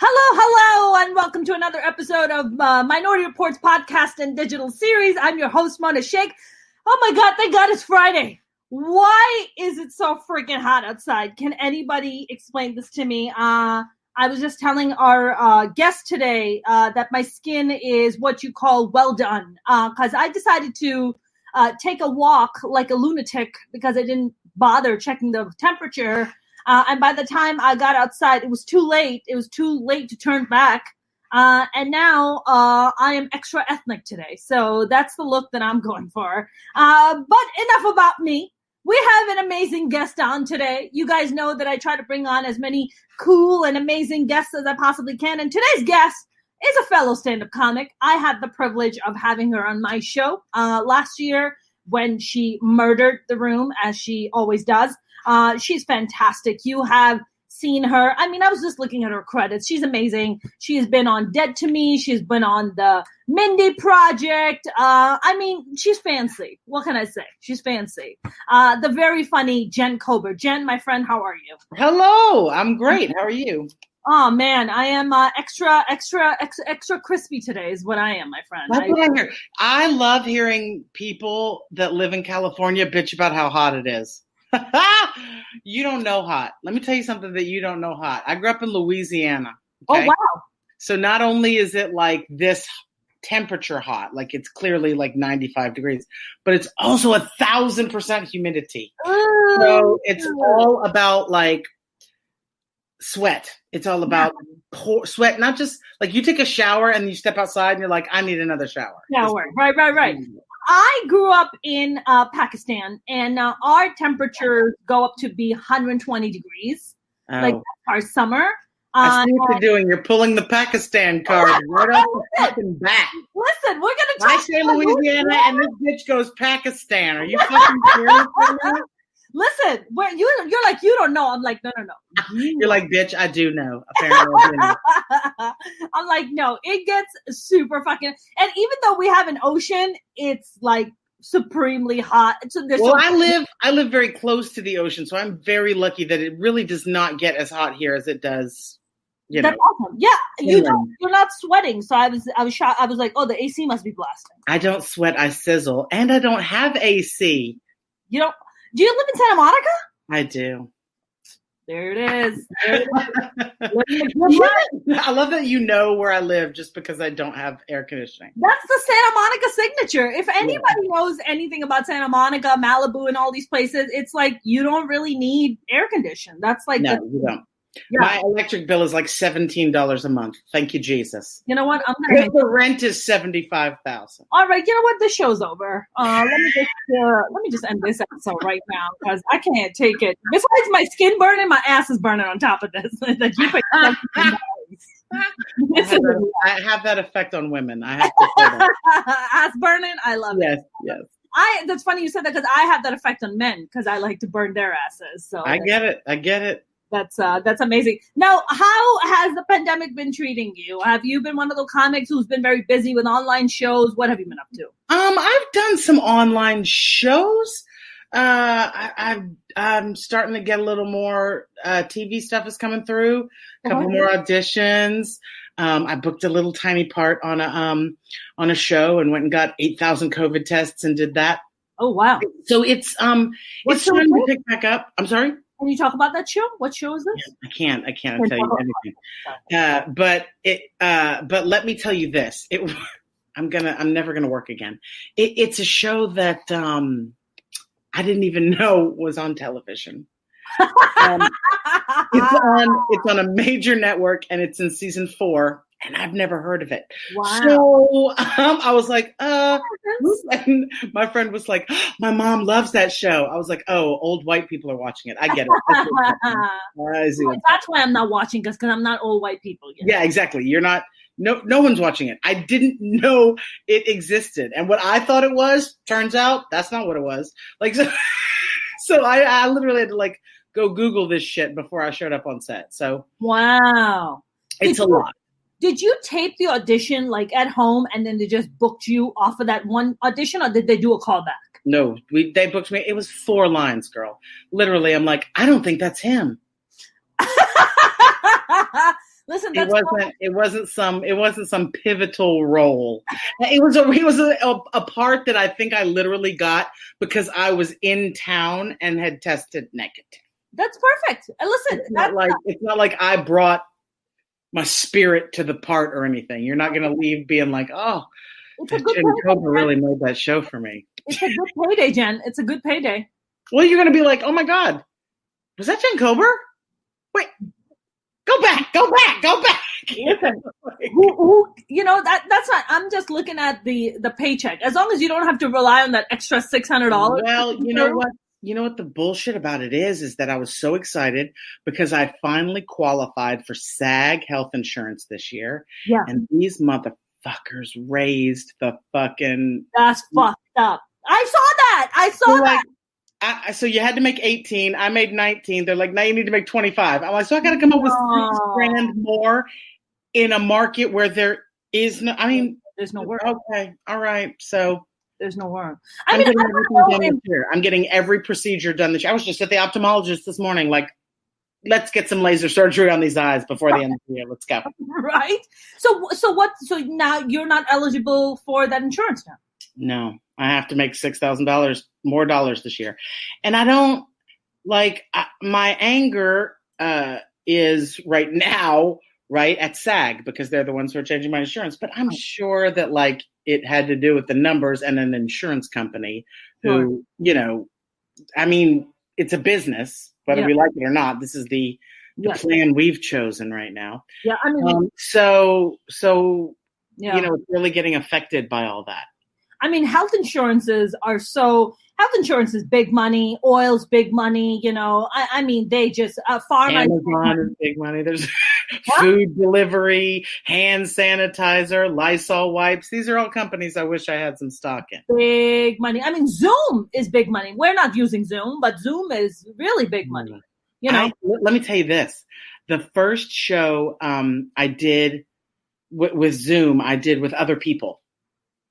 Hello, and welcome to another episode of Minority Reportz podcast and digital series. I'm your host, Mona Sheikh. Oh my God, thank God it's Friday. Why is it so freaking hot outside? Can anybody explain this to me? I was just telling our guest today that my skin is what you call well done, because I decided to take a walk like a lunatic because I didn't bother checking the temperature. And by the time I got outside, it was too late. It was too late to turn back. And now I am extra ethnic today. So that's the look that I'm going for. But enough about me. We have an amazing guest on today. You guys know that I try to bring on as many cool and amazing guests as I possibly can. And today's guest is a fellow stand-up comic. I had the privilege of having her on my show last year when she murdered the room, as she always does. She's fantastic. You have seen her. I mean, I was just looking at her credits. She's amazing. She's been on Dead to Me. She's been on the Mindy Project. I mean, she's fancy. What can I say? She's fancy. The very funny Jen Kober. Jen, my friend, how are you? Hello. I'm great. How are you? Oh man, I am extra crispy today is what I am, my friend. That's what I hear. I love hearing people that live in California bitch about how hot it is. You don't know hot. Let me tell you something that you don't know hot. I grew up in Louisiana. Okay? Oh, wow. So not only is it like this temperature hot, like it's clearly like 95 degrees, but it's also 1,000% humidity. Ooh. So it's all about like sweat. It's all about sweat, not just like you take a shower and you step outside and you're like, I need another shower. Right. I grew up in Pakistan, and our temperatures go up to be 120 degrees. Oh. Like our summer. I see what you're doing. You're pulling the Pakistan card right off the fucking back. Listen, we're going to talk. I say Louisiana, and this bitch goes Pakistan. Are you fucking serious right now? Listen, you're like, you don't know. I'm like, no. You're like, bitch, I do know. Apparently, I do know. I'm like, no, it gets super fucking. And even though we have an ocean, it's like supremely hot. So I live very close to the ocean, so I'm very lucky that it really does not get as hot here as it does. That's awesome. Yeah, you're not sweating. So I was shocked. I was like, oh, the AC must be blasting. I don't sweat. I sizzle, and I don't have AC. You don't. Do you live in Santa Monica? I do. There it is. I love that you know where I live just because I don't have air conditioning. That's the Santa Monica signature. If anybody knows anything about Santa Monica, Malibu, and all these places, it's like you don't really need air condition. That's like you don't. Yeah. My electric bill is like $17 a month. Thank you, Jesus. You know what? The rent is $75,000. All right. You know what? This show's over. Let me just end this episode right now because I can't take it. Besides my skin burning, my ass is burning on top of this. Like you pay I have that effect on women. I have to say that. Ass burning. I love it. Yes. That's funny you said that because I have that effect on men because I like to burn their asses. So I get it. That's amazing. Now, how has the pandemic been treating you? Have you been one of those comics who's been very busy with online shows? What have you been up to? I've done some online shows. I'm starting to get a little more TV stuff is coming through. A couple more auditions. I booked a little tiny part on a show and went and got 8,000 COVID tests and did that. Oh wow! So it's starting to pick back up. I'm sorry. Can you talk about that show? What show is this? I can't tell you anything. But let me tell you this. I'm never gonna work again. It's a show that I didn't even know was on television. It's on a major network and it's in season 4. And I've never heard of it. Wow. So I was like, and my friend was like, my mom loves that show. I was like, oh, old white people are watching it. I get it. That's why I'm not watching because I'm not old white people yet. Yeah, exactly. You're not, no one's watching it. I didn't know it existed. And what I thought it was, turns out that's not what it was. Like, so I literally had to like go Google this shit before I showed up on set. So wow. It's a lot. Did you tape the audition like at home and then they just booked you off of that one audition or did they do a callback? No, they booked me. It was 4 lines, girl. Literally, I'm like, I don't think that's him. Listen, It wasn't some pivotal role. It was a part that I think I literally got because I was in town and had tested negative. That's perfect. And listen, it's not like I brought my spirit to the part or anything. You're not going to leave being like, oh, Jen Cobra really made that show for me. It's a good payday, Jen. It's a good payday. Well, you're going to be like, oh my God, was that Jen Cobra? Wait, go back. Listen, who that's not. I'm just looking at the paycheck. As long as you don't have to rely on that extra $600. Well, you know what? You know what the bullshit about it is that I was so excited because I finally qualified for SAG health insurance this year. Yeah. And these motherfuckers raised the fucking... That's fucked up. I saw that. So you had to make 18. I made 19. They're like, now you need to make 25. I'm like, so I got to come up with $6,000 more in a market where there is no... I mean... There's no work. Okay. All right. So... There's no work. I'm getting every procedure done this year. I was just at the ophthalmologist this morning, like, let's get some laser surgery on these eyes before the end of the year. Let's go. Right. So now you're not eligible for that insurance now? No, I have to make $6,000 more this year. And I don't my anger is right now, right at SAG because they're the ones who are changing my insurance. But I'm sure that it had to do with the numbers and an insurance company who, I mean, it's a business, whether we like it or not. This is the plan we've chosen right now. Yeah, I mean, it's really getting affected by all that. I mean, health insurance is big money. Oil's big money. I mean, they just Amazon is big money. There's food delivery, hand sanitizer, Lysol wipes. These are all companies I wish I had some stock in. Big money. I mean, Zoom is big money. We're not using Zoom, but Zoom is really big money. Let me tell you this. The first show I did with Zoom, I did with other people.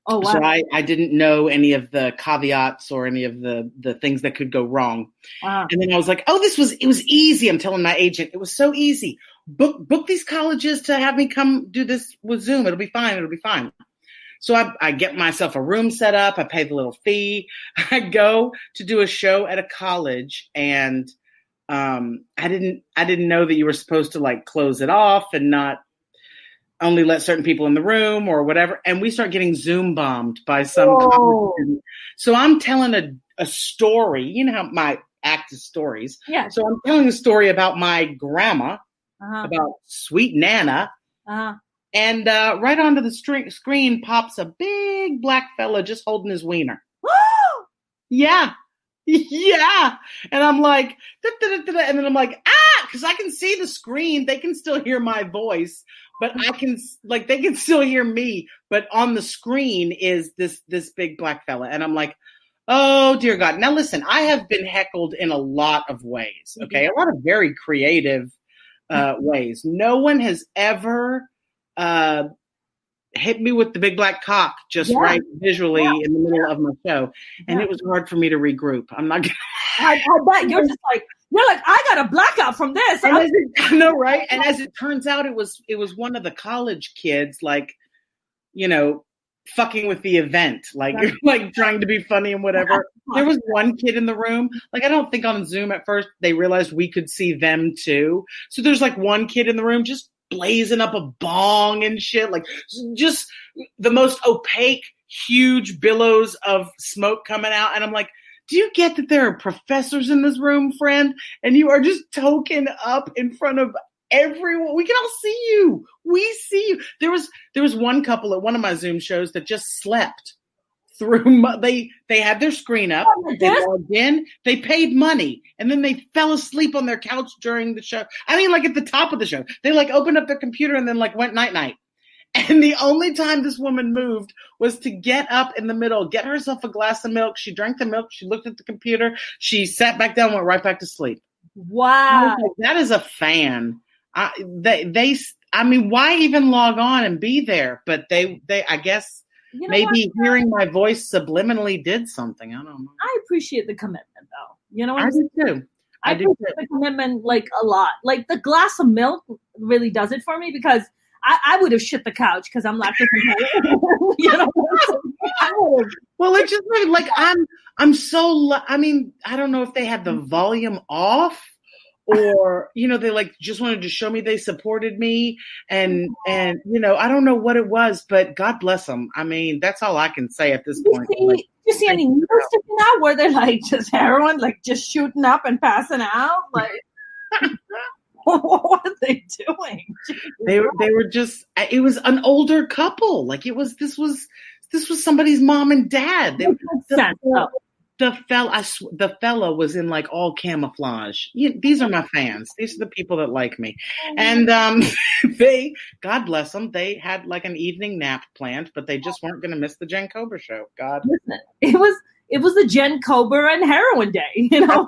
Oh, wow. So I didn't know any of the caveats or any of the things that could go wrong. Wow. And then I was like, it was easy. I'm telling my agent, it was so easy. Book these colleges to have me come do this with Zoom. It'll be fine. So I get myself a room set up. I pay the little fee. I go to do a show at a college, and I didn't know that you were supposed to close it off and not only let certain people in the room or whatever. And we start getting Zoom bombed by some college student. So I'm telling a story. You know how my act is stories. Yeah. So I'm telling a story about my grandma, about sweet Nana. And right onto the screen pops a big black fella just holding his wiener. Yeah. Yeah. And I'm like, and then I'm like, because I can see the screen. They can still hear my voice, but they can still hear me. But on the screen is this big black fella. And I'm like, oh, dear God. Now, listen, I have been heckled in a lot of ways. Okay. A lot of very creative ways. No one has ever hit me with the big black cock right visually in the middle of my show. And it was hard for me to regroup. I'm not gonna I bet you're just like, I got a blackout from this. I know, right? And as it turns out, it was one of the college kids, fucking with the event, trying to be funny and whatever. There was one kid in the room. I don't think on Zoom at first they realized we could see them too. So there's one kid in the room just blazing up a bong and shit, just the most opaque, huge billows of smoke coming out. And I'm like, do you get that there are professors in this room, friend? And you are just token up in front of everyone. We can all see you. We see you. There was one couple at one of my Zoom shows that just slept through. They had their screen up. They logged in. They paid money, and then they fell asleep on their couch during the show. I mean, at the top of the show, they opened up their computer and then went night night. And the only time this woman moved was to get up in the middle, get herself a glass of milk. She drank the milk. She looked at the computer. She sat back down, went right back to sleep. Wow. That is a fan. I mean, why even log on and be there? But they I guess maybe hearing my voice subliminally did something. I don't know. I appreciate the commitment, though. You know what I do too. I appreciate the commitment like a lot. Like the glass of milk really does it for me because I would have shit the couch because I'm lactose intolerant. You know, well, it just like I'm so. I mean, I don't know if they had the volume off. Or, you know, they like just wanted to show me they supported me. And, you know, I don't know what it was, but God bless them. I mean, that's all I can say at this point. You see any news sticking out where they're like just heroin, like just shooting up and passing out? Like, what are they doing? They were just, it was an older couple. Like this was somebody's mom and dad. The fella was in like all camouflage. These are my fans. These are the people that like me. And they, God bless them, they had like an evening nap planned, but they just weren't going to miss the Jen Kober show. God. Listen, it was the Jen Kober and heroin day. You know,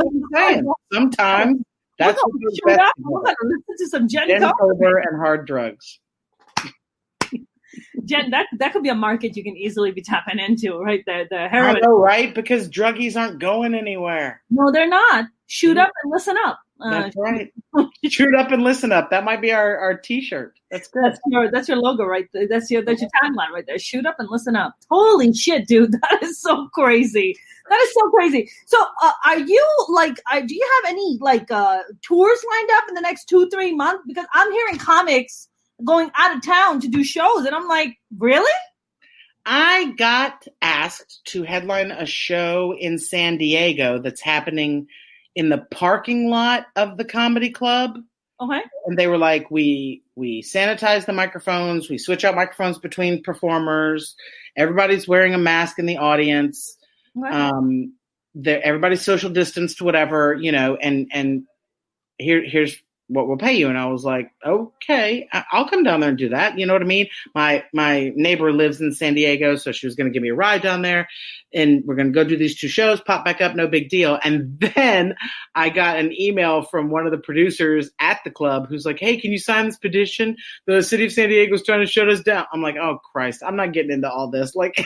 sometimes that's what we're gonna listen to some Jen Kober and hard drugs. Jen, that could be a market you can easily be tapping into, right there. The heroin. I know, right? Because druggies aren't going anywhere. No, they're not. Shoot up and listen up. That's right. Shoot up and listen up. That might be our T-shirt. That's good. That's your logo, right? That's your tagline right there. Shoot up and listen up. Holy shit, dude! That is so crazy. That is so crazy. So, are you like? Do you have any like tours lined up in the next 2-3 months? Because I'm hearing comics going out of town to do shows, and I'm like, really? I got asked to headline a show in San Diego that's happening in the parking lot of the comedy club. Okay. And they were like, we sanitize the microphones, we switch out microphones between performers, everybody's wearing a mask in the audience. Okay. Everybody's social distanced, whatever, you know, and here's what we'll pay you. And I was like, okay, I'll come down there and do that. You know what I mean? My neighbor lives in San Diego, so she was going to give me a ride down there, and we're going to go do these 2 shows, pop back up, no big deal. And then I got an email from one of the producers at the club who's like, hey, can you sign this petition? The city of San Diego is trying to shut us down. I'm like, oh Christ, I'm not getting into all this. Like,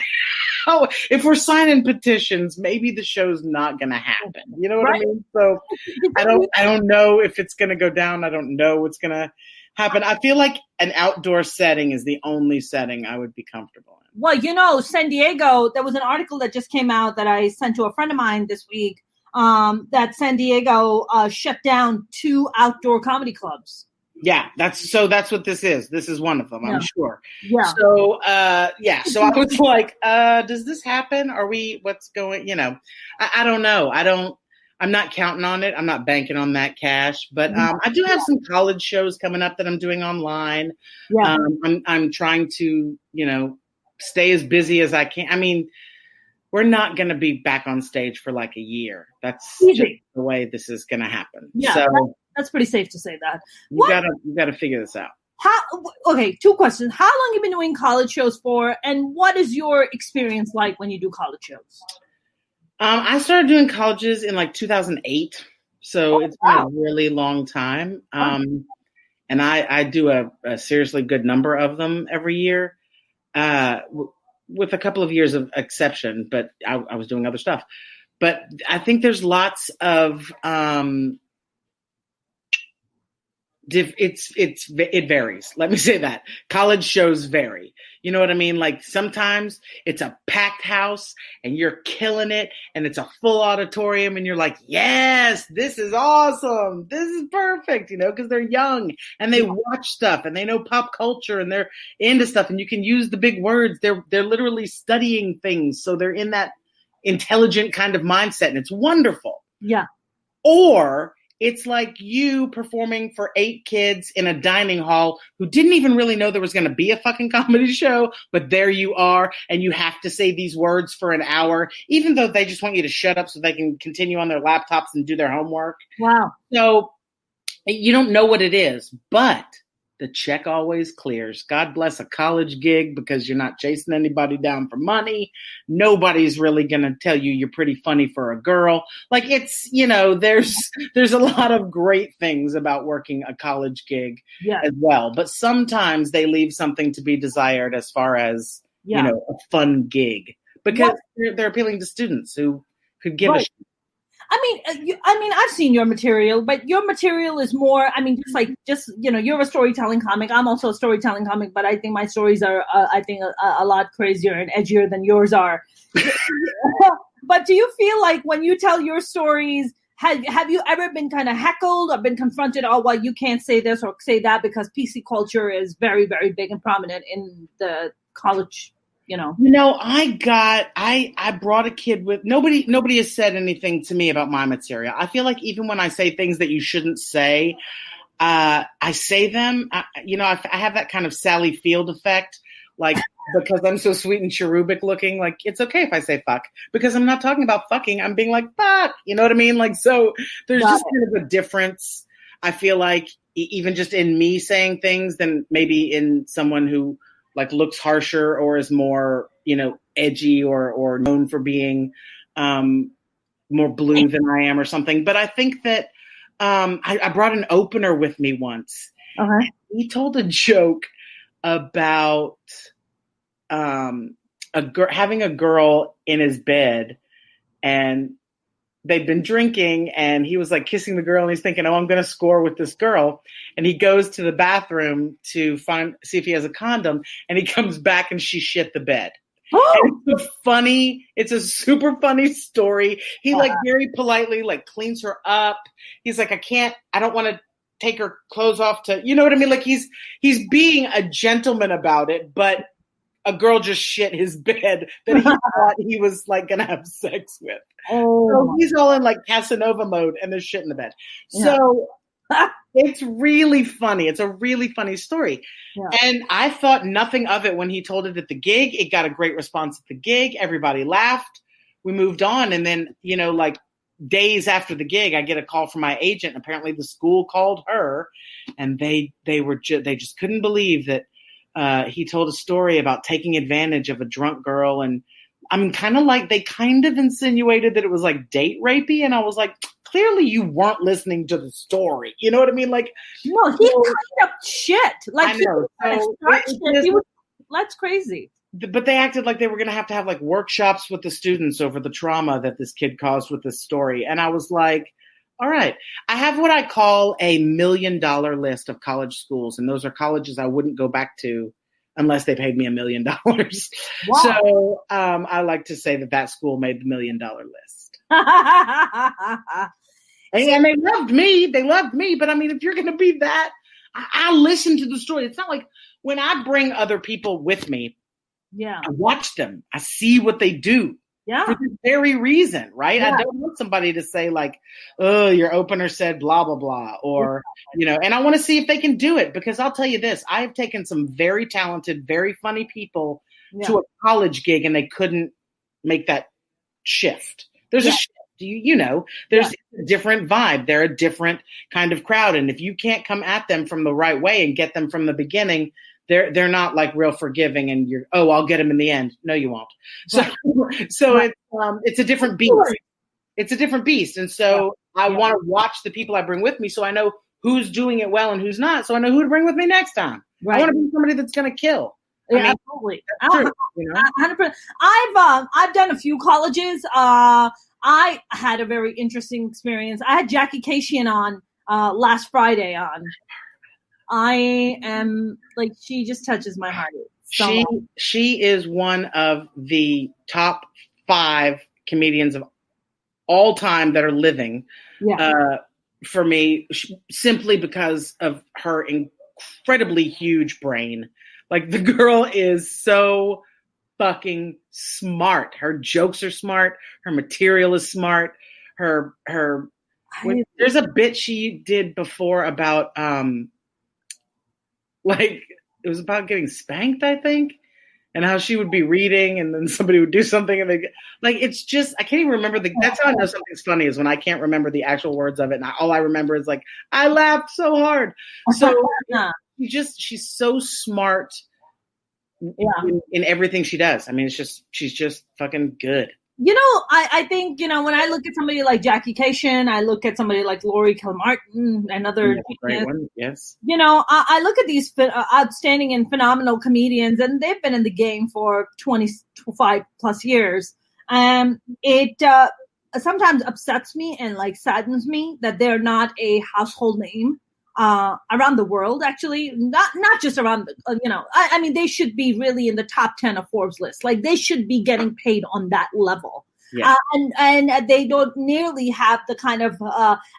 if we're signing petitions, maybe the show's not going to happen. You know what I mean? So I don't know if it's going to go down. I don't know what's going to happen. I feel like an outdoor setting is the only setting I would be comfortable in. Well, you know, San Diego, there was an article that just came out that I sent to a friend of mine this week, that San Diego shut down 2 outdoor comedy clubs. Yeah, that's what this is. This is one of them, I'm sure. Yeah. So, so I was like, does this happen? What's going, you know, I don't know. I'm not counting on it. I'm not banking on that cash, but I do have some college shows coming up that I'm doing online. Yeah. I'm trying to, you know, stay as busy as I can. I mean, we're not going to be back on stage for like a year. That's just the way this is going to happen. Yeah. So, that's pretty safe to say that. You gotta figure this out. Okay, 2 questions. How long have you been doing college shows for, and what is your experience like when you do college shows? I started doing colleges in like 2008, so it's been a really long time. And I do a seriously good number of them every year, with a couple of years of exception. But I was doing other stuff. But I think there's lots of it varies. Let me say that. College shows vary. You know what I mean? Like sometimes it's a packed house and you're killing it and it's a full auditorium and you're like, yes, this is awesome. This is perfect, you know, because they're young and they watch stuff and they know pop culture and they're into stuff and you can use the big words. They're literally studying things. So they're in that intelligent kind of mindset and it's wonderful. Yeah. Or it's like you performing for 8 kids in a dining hall who didn't even really know there was going to be a fucking comedy show, but there you are, and you have to say these words for an hour, even though they just want you to shut up so they can continue on their laptops and do their homework. Wow. So you don't know what it is, but the check always clears. God bless a college gig because you're not chasing anybody down for money. Nobody's really going to tell you you're pretty funny for a girl. Like it's, you know, there's a lot of great things about working a college gig as well. But sometimes they leave something to be desired as far as, you know, a fun gig because they're appealing to students who could give a shit. I've seen your material, but your material is more, you're a storytelling comic. I'm also a storytelling comic, but I think my stories are, a lot crazier and edgier than yours are. But do you feel like when you tell your stories, have you ever been kind of heckled or been confronted? Oh, well, you can't say this or say that because PC culture is very, very big and prominent in the college. I brought a kid with nobody has said anything to me about my material. I feel like even when I say things that you shouldn't say, I say them. I have that kind of Sally Field effect, like because I'm so sweet and cherubic looking. Like it's okay if I say fuck because I'm not talking about fucking. I'm being like fuck. You know what I mean? Like so, there's just kind of a difference. I feel like even just in me saying things than maybe in someone who like looks harsher or is more, edgy or known for being more blue than I am or something. But I think that I brought an opener with me once. Uh-huh. He told a joke about having a girl in his bed and they'd been drinking and he was like kissing the girl and he's thinking, oh, I'm going to score with this girl. And he goes to the bathroom to see if he has a condom and he comes back and she shit the bed. Oh! It's a super funny story. He like very politely like cleans her up. He's like, I don't want to take her clothes off to, you know what I mean? Like he's being a gentleman about it, but a girl just shit his bed that he thought he was like going to have sex with. Oh. So he's all in like Casanova mode and there's shit in the bed. Yeah. So it's really funny. It's a really funny story. Yeah. And I thought nothing of it when he told it at the gig. It got a great response at the gig. Everybody laughed. We moved on. And then, like days after the gig, I get a call from my agent. Apparently the school called her and they just couldn't believe that he told a story about taking advantage of a drunk girl. And I'm kind of like, they kind of insinuated that it was like date rapey. And I was like, clearly you weren't listening to the story. You know what I mean? Like, no, he kind of shit. Like, I know. That's crazy. But they acted like they were going to have like workshops with the students over the trauma that this kid caused with this story. And I was like, all right, I have what I call a $1 million list of college schools. And those are colleges I wouldn't go back to unless they paid me $1 million. Wow. So I like to say that school made the $1 million list. And they loved me. But I mean, if you're going to be that, I listen to the story. It's not like when I bring other people with me, I watch them. I see what they do. Yeah. For the very reason, right? Yeah. I don't want somebody to say like, oh, your opener said blah, blah, blah. Or, and I want to see if they can do it because I'll tell you this, I have taken some very talented, very funny people to a college gig and they couldn't make that shift. There's a shift, there's a different vibe. They're a different kind of crowd. And if you can't come at them from the right way and get them from the beginning, they're not like real forgiving and I'll get them in the end. No, you won't. So it's a different beast. It's a different beast. And so I want to watch the people I bring with me so I know who's doing it well and who's not. So I know who to bring with me next time. Right. I want to be somebody that's going to kill. Yeah, absolutely. 100%. I've done a few colleges. I had a very interesting experience. I had Jackie Cation on last Friday on. I am like, she just touches my heart. She is one of the top 5 comedians of all time that are living for me, simply because of her incredibly huge brain. Like the girl is so fucking smart. Her jokes are smart. Her material is smart. There's a bit she did before about, like it was about getting spanked, I think, and how she would be reading and then somebody would do something and it's just, I can't even remember that's how I know something's funny is when I can't remember the actual words of it. And all I remember is like, I laughed so hard. So she's so smart in everyththing she does. I mean, she's just fucking good. I think, when I look at somebody like Jackie Cation, I look at somebody like Laurie Kilmartin, another great one. Yes. I look at these outstanding and phenomenal comedians, and they've been in the game for 25 plus years. sometimes upsets me and like saddens me that they're not a household name around the world. Actually, not just around the, I mean, they should be really in the top 10 of Forbes list. Like they should be getting paid on that level. Yeah. And they don't nearly have the kind of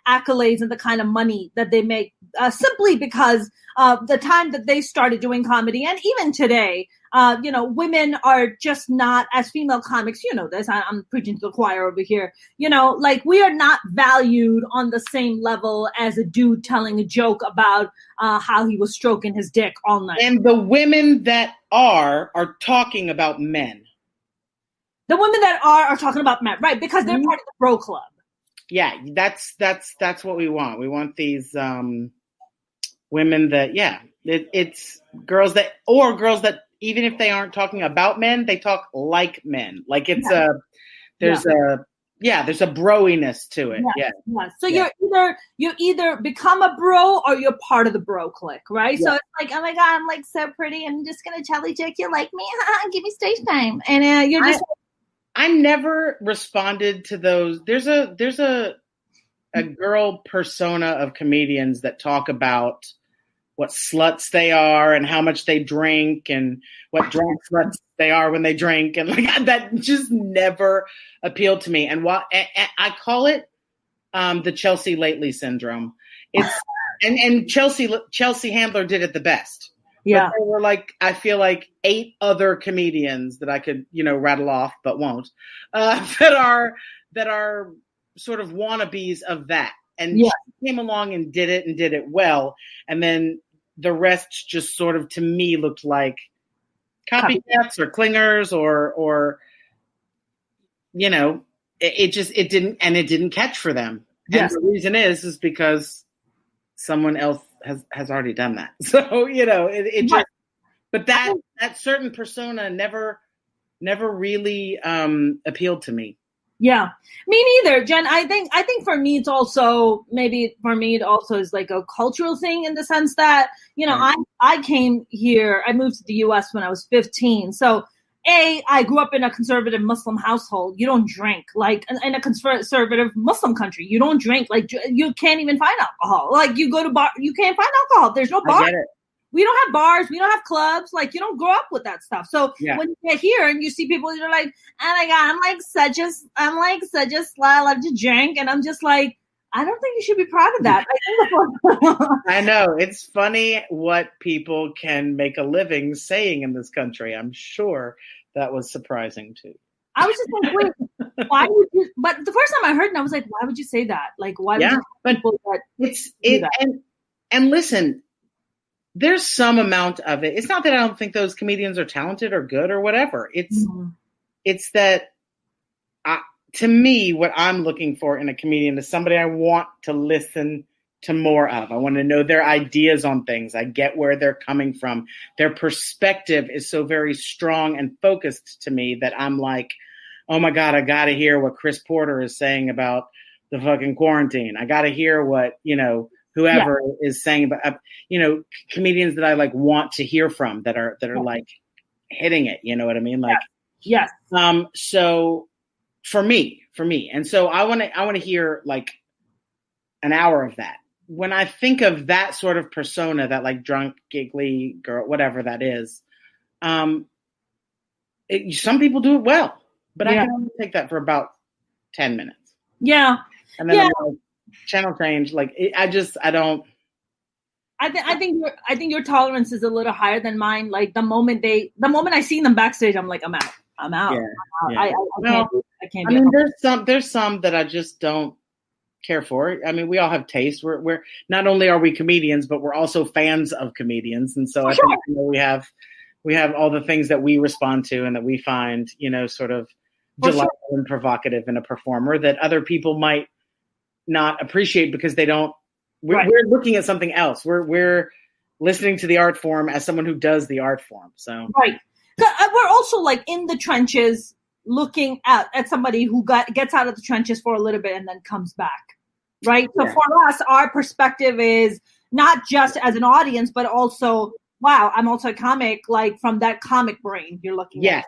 accolades and the kind of money that they make simply because the time that they started doing comedy, and even today, women are just not, as female comics, you know this, I'm preaching to the choir over here, like we are not valued on the same level as a dude telling a joke about how he was stroking his dick all night. And the women that are talking about men. The women that are talking about men, right? Because they're part of the bro club. Yeah, that's what we want. We want these women that, it's girls that even if they aren't talking about men, they talk like men. Like it's there's a broiness to it. Yes. So you either become a bro or you're part of the bro clique, right? Yeah. So it's like, oh my God, I'm like so pretty. I'm just gonna Charlie Dick you like me. Give me stage time, and you're just. I never responded to those. There's a girl persona of comedians that talk about what sluts they are and how much they drink and what drunk sluts they are when they drink, and like that just never appealed to me. And I call it the Chelsea Lately syndrome. It's and Chelsea Handler did it the best. Yeah. But there were I feel like 8 other comedians that I could, rattle off, but won't, that are sort of wannabes of that. And she came along and did it well. And then the rest just sort of, to me, looked like copycats or clingers or it didn't catch for them. Yes. And the reason is because someone else has already done that. So, it just, but that certain persona never really appealed to me. Yeah, me neither, Jen. I think for me, it's also, maybe for me, it also is like a cultural thing in the sense that, I came here, I moved to the US when I was 15. So I grew up in a conservative Muslim household. You don't drink, like in a conservative Muslim country. You don't drink, like you can't even find alcohol. Like you go to bar, you can't find alcohol. There's no bar. We don't have bars. We don't have clubs. Like you don't grow up with that stuff. So when you get here and you see people, you're like, oh my God, I'm like such a slut. I love to drink, and I'm just like, I don't think you should be proud of that. I know. It's funny what people can make a living saying in this country. I'm sure that was surprising too. I was just like, wait, why would you? But the first time I heard it, I was like, why would you say that? Like, why would you people that and listen, there's some amount of it. It's not that I don't think those comedians are talented or good or whatever. It's that to me, what I'm looking for in a comedian is somebody I want to listen to more of. I want to know their ideas on things. I get where they're coming from. Their perspective is so very strong and focused to me that I'm like, oh my God, I got to hear what Chris Porter is saying about the fucking quarantine. I got to hear what, whoever is saying about, comedians that I like want to hear from that are like hitting it. You know what I mean? Like, yes. So for me. And so I want to hear like an hour of that. When I think of that sort of persona, that like drunk, giggly girl, whatever that is, some people do it well, but I can only take that for about 10 minutes. Yeah. And then I'm like, channel change. Like I don't. I think your tolerance is a little higher than mine. Like the moment I see them backstage, I'm like, I'm out. Yeah. I can't. I mean, there's some that I just don't care for. I mean, we all have taste. We're not only are we comedians, but we're also fans of comedians, and so I think we have all the things that we respond to and that we find, sort of delightful and provocative in a performer that other people might not appreciate because they don't. We're looking at something else. We're listening to the art form as someone who does the art form. So right. We're also like in the trenches, looking at somebody who gets out of the trenches for a little bit and then comes back, right? So for us, our perspective is not just as an audience, but also, wow, I'm also a comic, like from that comic brain you're looking at.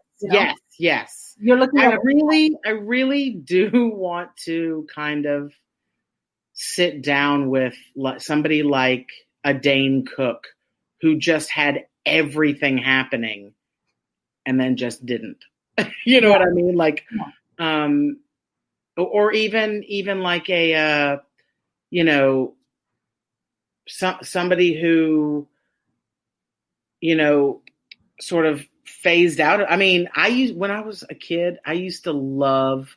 Yes. You're looking at I really do want to kind of sit down with somebody like a Dane Cook who just had everything happening and then just didn't. You know what I mean? Like, or even like a, somebody who, sort of phased out. I mean, when I was a kid, I used to love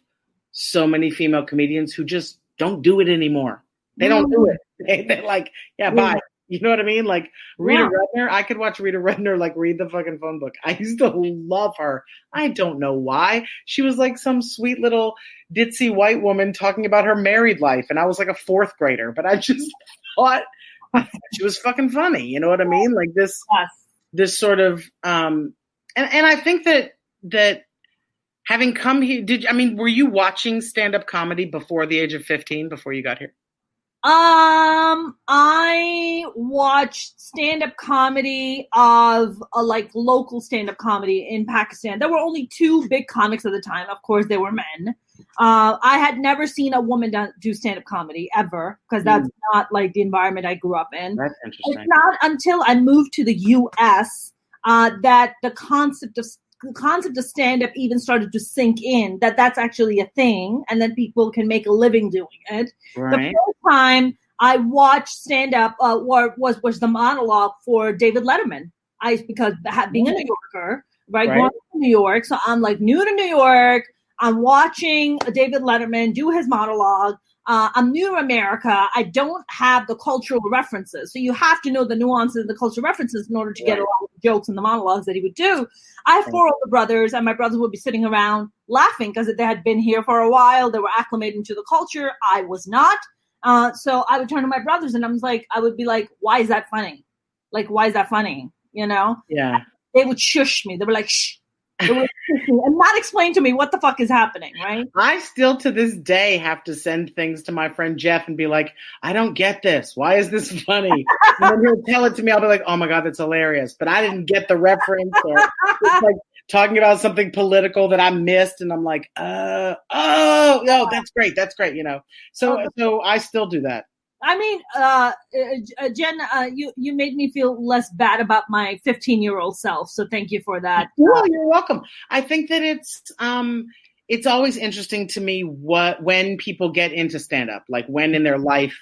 so many female comedians who just don't do it anymore. They don't do it. They're like, bye. You know what I mean? Like Rita Rudner, I could watch Rita Rudner like read the fucking phone book. I used to love her. I don't know why. She was like some sweet little ditzy white woman talking about her married life, and I was like a fourth grader, but I thought she was fucking funny. You know what I mean? Like this sort of, and I think that having come here, were you watching stand-up comedy before the age of 15, before you got here? I watched stand-up comedy of like local stand-up comedy in Pakistan. There were only 2 big comics at the time. Of course, they were men. I had never seen a woman do stand-up comedy ever, because that's not like the environment I grew up in. That's interesting. It's not until I moved to the U.S. That the concept of stand-up even started to sink in, that that's actually a thing, and that people can make a living doing it. Right. The first time I watched stand-up was the monologue for David Letterman. Because being a New Yorker, right? Going to New York, so I'm like new to New York. I'm watching David Letterman do his monologue. I'm new to America. I don't have the cultural references. So you have to know the nuances and the cultural references in order to get a lot of the jokes and the monologues that he would do. I have 4 older brothers, and my brothers would be sitting around laughing because they had been here for a while. They were acclimating to the culture. I was not. So I would turn to my brothers, and I would be like, why is that funny? Like, why is that funny? You know? Yeah. They would shush me. They were like, shh. And not explain to me what the fuck is happening, right? I still to this day have to send things to my friend Jeff and be like, I don't get this. Why is this funny? And then he'll tell it to me. I'll be like, oh my God, that's hilarious. But I didn't get the reference. Or it's like talking about something political that I missed. And I'm like, no, that's great. That's great. So I still do that. I mean, Jen, you made me feel less bad about my 15-year-old self. So thank you for that. Well, you're welcome. I think that it's always interesting to me when people get into stand-up, like when in their life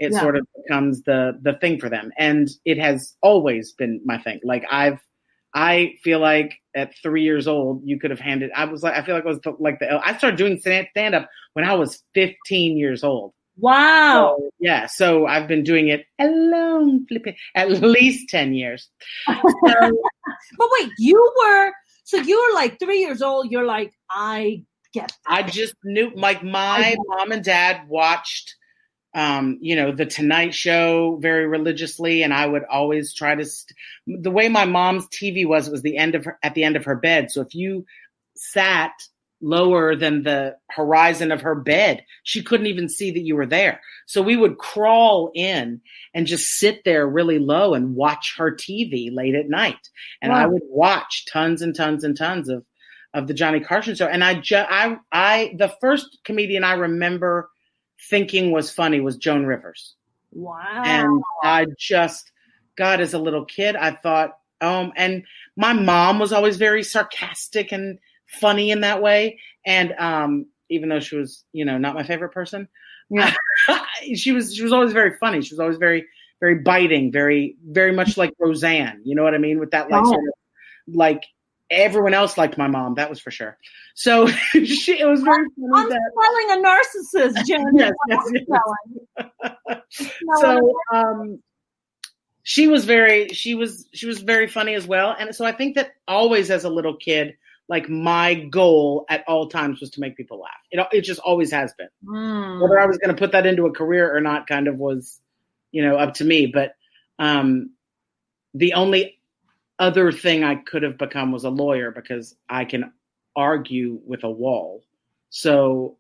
it sort of becomes the thing for them. And it has always been my thing. Like I feel like at 3 years old, you could have handed. I feel like I was I started doing stand-up when I was 15 years old. Wow. So I've been doing it alone, flipping at least 10 years. But wait, you were like 3 years old. You're like, I get that. I just knew, like, my mom and dad watched, The Tonight Show very religiously. And I would always try to, the way my mom's TV was, it was at the end of her bed. So if you sat lower than the horizon of her bed, she couldn't even see that you were there. So we would crawl in and just sit there really low and watch her TV late at night. And I would watch tons and tons and tons of the Johnny Carson show. And the first comedian I remember thinking was funny was Joan Rivers. Wow. And God, as a little kid, I thought, and my mom was always very sarcastic and funny in that way. And even though she was, not my favorite person, she was always very funny. She was always very, very biting, very, very much like Roseanne. You know what I mean? With that, sort of, like, everyone else liked my mom. That was for sure. So it was very funny. I'm spelling a narcissist, Jen. Yes. So she was very funny as well. And so I think that always as a little kid, like, my goal at all times was to make people laugh. It just always has been. Whether I was going to put that into a career or not kind of was, up to me. But the only other thing I could have become was a lawyer, because I can argue with a wall. So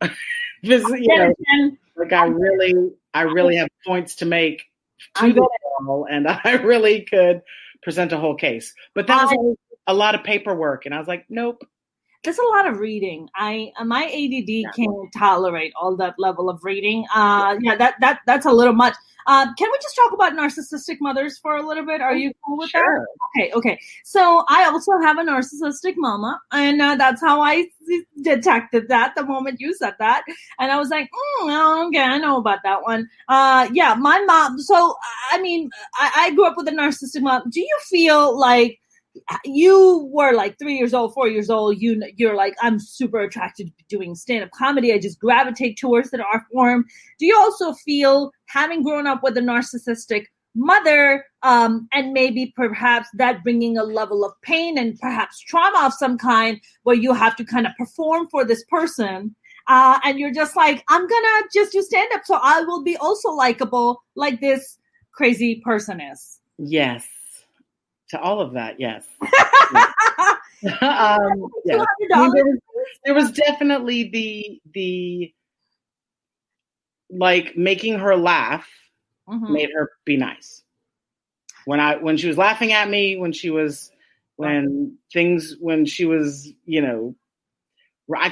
this, like, I really have points to make to the wall, and I really could present a whole case. But that was a lot of paperwork, and I was like, nope. There's a lot of reading. My ADD can't tolerate all that level of reading. That's a little much. Can we just talk about narcissistic mothers for a little bit? Are you cool with that? Okay. So I also have a narcissistic mama, and that's how I detected that the moment you said that, and I was like, okay, I know about that one. My mom. So I mean, I grew up with a narcissistic mom. Do you feel like you were like 3 years old, 4 years old, you're like, I'm super attracted to doing stand-up comedy. I just gravitate towards the art form. Do you also feel, having grown up with a narcissistic mother, and maybe perhaps that bringing a level of pain and perhaps trauma of some kind, where you have to kind of perform for this person, and you're just like, I'm gonna just do stand-up so I will be also likable like this crazy person is? Yes. To all of that, yes. Yes. There was definitely the like, making her laugh made her be nice. When she was laughing at me, when she was, I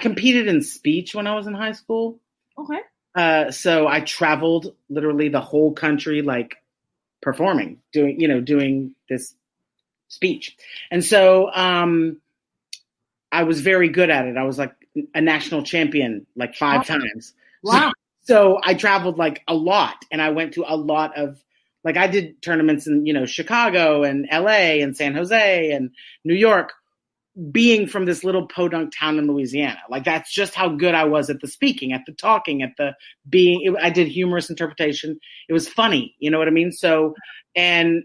competed in speech when I was in high school. Okay. So I traveled literally the whole country, like, performing, doing this speech. And so I was very good at it. I was like a national champion like 5 times. Wow. So I traveled like a lot, and I went to a lot of, like, I did tournaments in, Chicago and LA and San Jose and New York, being from this little podunk town in Louisiana. Like, that's just how good I was at the speaking, at the talking, at the being. I did humorous interpretation. It was funny. You know what I mean? So, and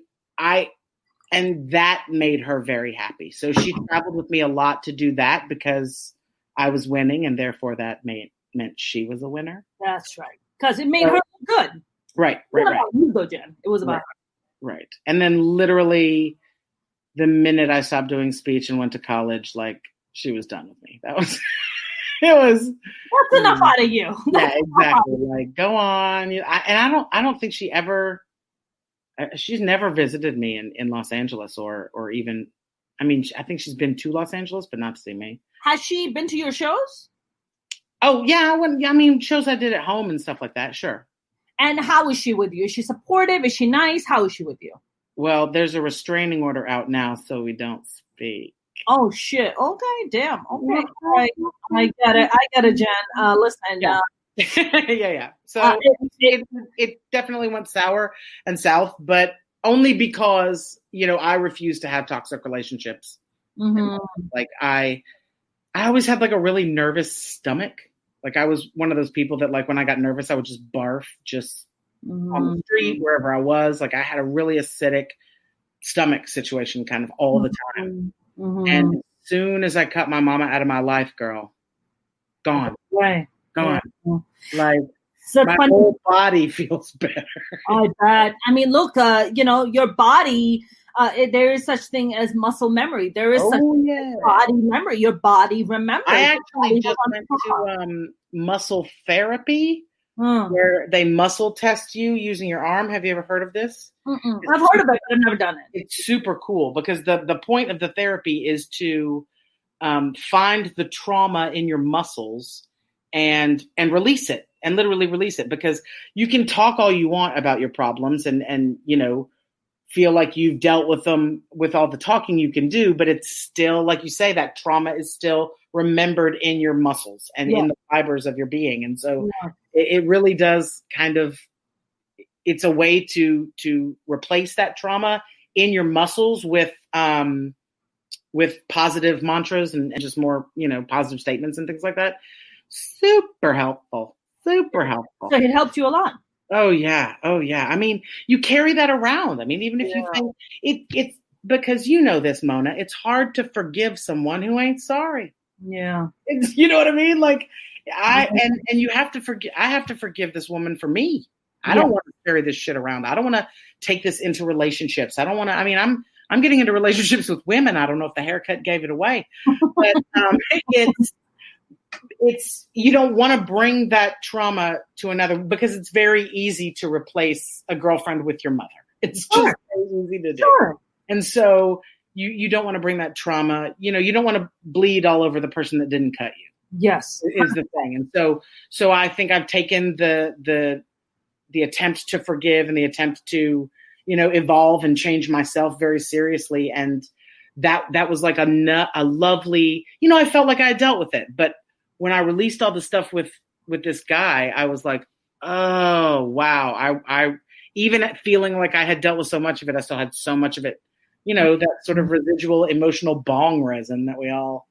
that made her very happy. So she traveled with me a lot to do that, because I was winning, and therefore that meant she was a winner. That's right. Because it made her look good. Right. It was about you, though, Jen. It was about her. Right. And then literally the minute I stopped doing speech and went to college, like, she was done with me. That was, that's enough out of you. Yeah, exactly. Like, go on. I don't think she's never visited me in Los Angeles or even, I think she's been to Los Angeles, but not to see me. Has she been to your shows? Oh, yeah. Shows I did at home and stuff like that. Sure. And how is she with you? Is she supportive? Is she nice? How is she with you? Well, there's a restraining order out now, so we don't speak. Oh, shit. Okay, damn. Okay. All right. I get it, Jen. Listen. Yeah. Yeah. So it definitely went sour and south, but only because, I refuse to have toxic relationships. Mm-hmm. Like, I always had like a really nervous stomach. Like, I was one of those people that, like, when I got nervous, I would just barf just on the street, wherever I was. Like, I had a really acidic stomach situation kind of all the time. Mm-hmm. And as soon as I cut my mama out of my life, girl, gone. Right. Gone. Yeah. Like, so my whole body feels better. I bet. Look, your body, there is such thing as muscle memory. There is such body memory. Your body remembers. I actually just went to muscle therapy, where they muscle test you using your arm. Have you ever heard of this? I've heard of it, but I've never done it. It's super cool, because the point of the therapy is to find the trauma in your muscles and release it, and literally release it, because you can talk all you want about your problems and feel like you've dealt with them with all the talking you can do, but it's still, like you say, that trauma is still remembered in your muscles and in the fibers of your being. And so it really does kind of, it's a way to replace that trauma in your muscles with positive mantras and just more, positive statements and things like that. Super helpful. So it helped you a lot. Oh yeah. You carry that around. Even if you think it's because this, Mona, it's hard to forgive someone who ain't sorry. Yeah. You know what I mean? Like, and you have to forgive. I have to forgive this woman for me. I don't want to carry this shit around. I don't want to take this into relationships. I don't want to. I'm getting into relationships with women. I don't know if the haircut gave it away, but it's you don't want to bring that trauma to another, because it's very easy to replace a girlfriend with your mother. It's just very easy to do. Sure. And so you don't want to bring that trauma. You don't want to bleed all over the person that didn't cut you. Yes, is the thing. And so I think I've taken the attempt to forgive and the attempt to, evolve and change myself very seriously. And that was like a lovely, I felt like I had dealt with it. But when I released all the stuff with this guy, I was like, oh, wow. I even feeling like I had dealt with so much of it, I still had so much of it, that sort of residual emotional bong resin that we all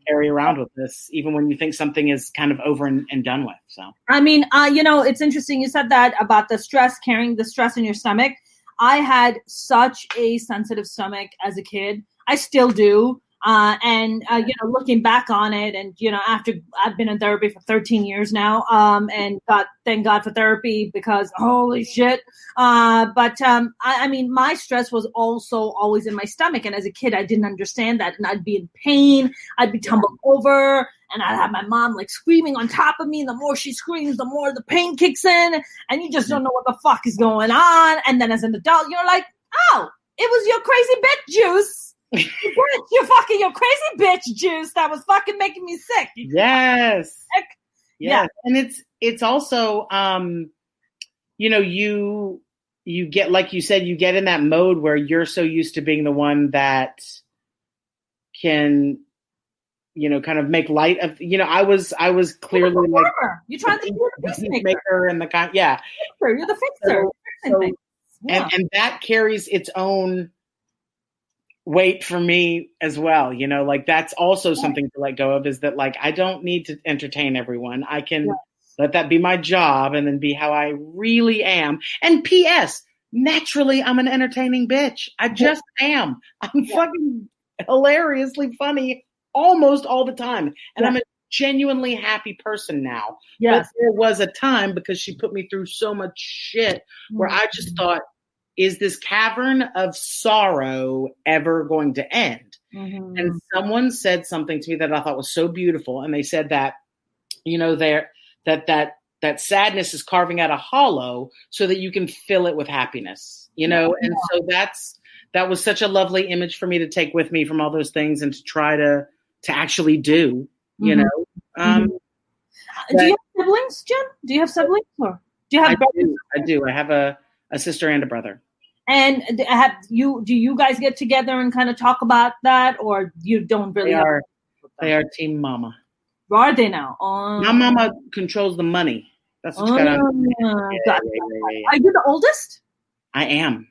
carry around with this, even when you think something is kind of over and done with. So, I mean, it's interesting. You said that about the stress, carrying the stress in your stomach. I had such a sensitive stomach as a kid. I still do. Looking back on it, and after I've been in therapy for 13 years now, and thank God for therapy, because holy shit. I mean, my stress was also always in my stomach, and as a kid, I didn't understand that, and I'd be in pain, I'd be tumbled over, and I'd have my mom like screaming on top of me. And the more she screams, the more the pain kicks in, and you just don't know what the fuck is going on. And then as an adult, you're like, oh, it was your crazy bitch juice. Your crazy bitch juice that was fucking making me sick. Yes. Sick. Yeah. And it's also, you get, like you said, you get in that mode where you're so used to being the one that can, kind of make light of, I was clearly like, you're trying to be the peacemaker and the kind, yeah. You're the fixer. And that carries its own weight for me as well. Like that's also something to let go of, is that like, I don't need to entertain everyone. I can let that be my job and then be how I really am. And P.S. naturally, I'm an entertaining bitch. I just am. I'm fucking hilariously funny almost all the time. And I'm a genuinely happy person now. Yes. But there was a time, because she put me through so much shit, where I just thought, is this cavern of sorrow ever going to end? Mm-hmm. And someone said something to me that I thought was so beautiful. And they said that, that sadness is carving out a hollow so that you can fill it with happiness, And so that was such a lovely image for me to take with me from all those things and to try to actually do, Do you have siblings, Jen? Do you have siblings? Or do you have brothers? I do. I have a sister and a brother. And do you guys get together and kind of talk about that, or you don't really? They are team mama. Are they now? My mama controls the money. That's what you got on. Yeah. Are you the oldest? I am.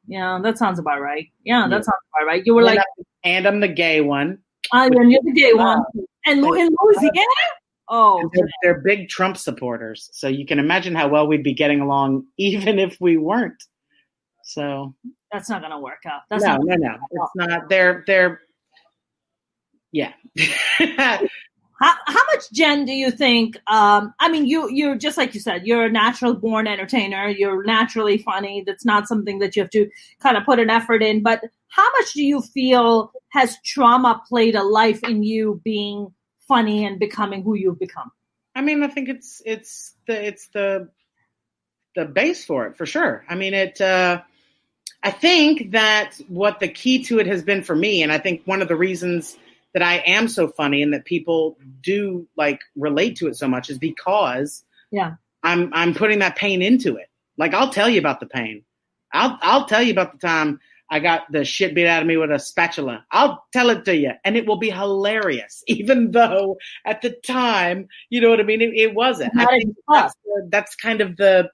Yeah, that sounds about right. Yeah, that sounds about right. You were and I'm the gay one. And you're the gay one. And in Louisiana? Oh, they're big Trump supporters, so you can imagine how well we'd be getting along, even if we weren't. So that's not going to work out. No. It's not. They're. Yeah. How much, Jen, do you think? I mean, you're just like you said, you're a natural born entertainer. You're naturally funny. That's not something that you have to kind of put an effort in. But how much do you feel has trauma played a life in you being funny and becoming who you've become? I mean, I think it's the base for it, for sure. I mean, I think that what the key to it has been for me, and I think one of the reasons that I am so funny and that people do like relate to it so much, is because I'm putting that pain into it. Like, I'll tell you about the pain. I'll tell you about the time I got the shit beat out of me with a spatula. I'll tell it to you, and it will be hilarious, even though at the time, you know what I mean? It wasn't. I think that's kind of the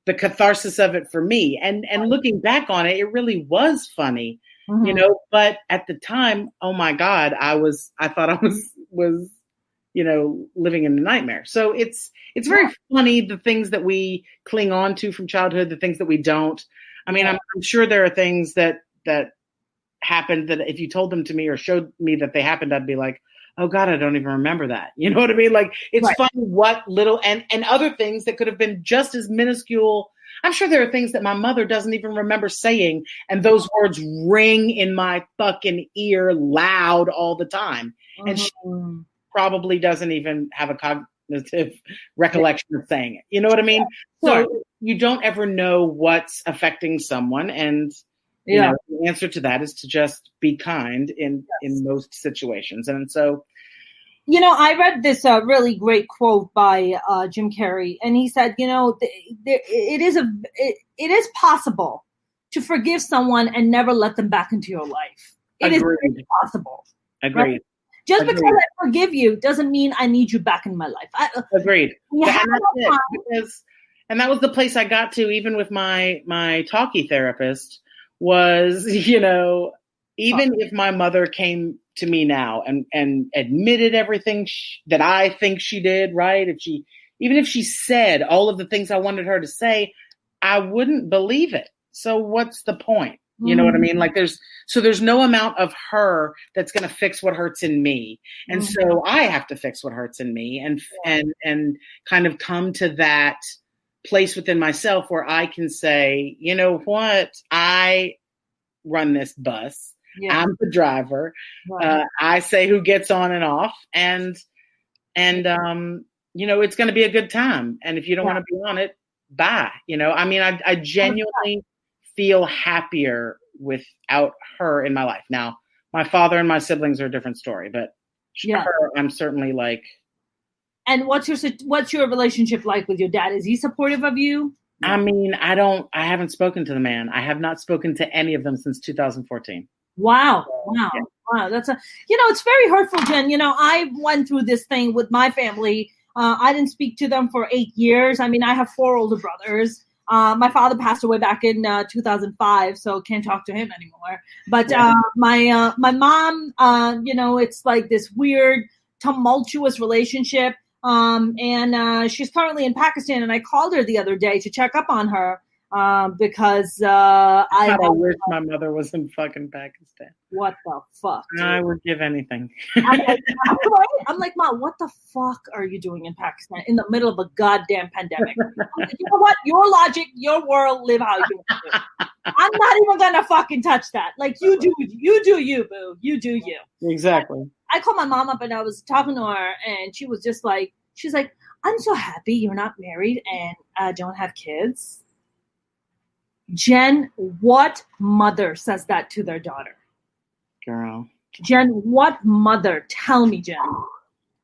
catharsis of it for me. And looking back on it, it really was funny, but at the time, oh my God, I thought I was, living in a nightmare. So it's very funny, the things that we cling on to from childhood, the things that we don't. I mean, I'm sure there are things that happened that if you told them to me or showed me that they happened, I'd be like, oh God, I don't even remember that. You know what I mean? Like, it's funny what little, and other things that could have been just as minuscule. I'm sure there are things that my mother doesn't even remember saying, and those words ring in my fucking ear loud all the time. And she probably doesn't even have a cognitive recollection of saying it. You know what I mean? So you don't ever know what's affecting someone. And Yeah. The answer to that is to just be kind in most situations. And so, I read this really great quote by Jim Carrey, and he said, it is possible to forgive someone and never let them back into your life. It is very possible. Agreed. Right? Just because I forgive you doesn't mean I need you back in my life. Agreed. And that was the place I got to, even with my talkie therapist, was, even if my mother came to me now and admitted everything that I think she did, right? Even if she said all of the things I wanted her to say, I wouldn't believe it. So what's the point? You know what I mean? Like there's no amount of her that's going to fix what hurts in me. And so I have to fix what hurts in me and kind of come to that place within myself where I can say, you know what? I run this bus. Yeah. I'm the driver. Right. I say who gets on and off, and it's going to be a good time. And if you don't want to be on it, bye. I genuinely feel happier without her in my life. Now, my father and my siblings are a different story, but her, I'm certainly like. And what's your relationship like with your dad? Is he supportive of you? I haven't spoken to the man. I have not spoken to any of them since 2014. Wow. That's it's very hurtful, Jen. I went through this thing with my family. I didn't speak to them for 8 years. I mean, I have 4 older brothers. My father passed away back in 2005, so can't talk to him anymore. But my mom, it's like this weird, tumultuous relationship. And she's currently in Pakistan, and I called her the other day to check up on her because I wish my mother was in fucking Pakistan. What the fuck? Dude? I would give anything. I'm like, Mom, what the fuck are you doing in Pakistan in the middle of a goddamn pandemic? Like, you know what? Your logic, your world, live how you want to do. I'm not even gonna fucking touch that. Like, you do you, boo. You do you. Exactly. I called my mom up and I was talking to her, and she was just like, I'm so happy you're not married and don't have kids. Jen, what mother says that to their daughter? Girl. Jen, what mother? Tell me, Jen.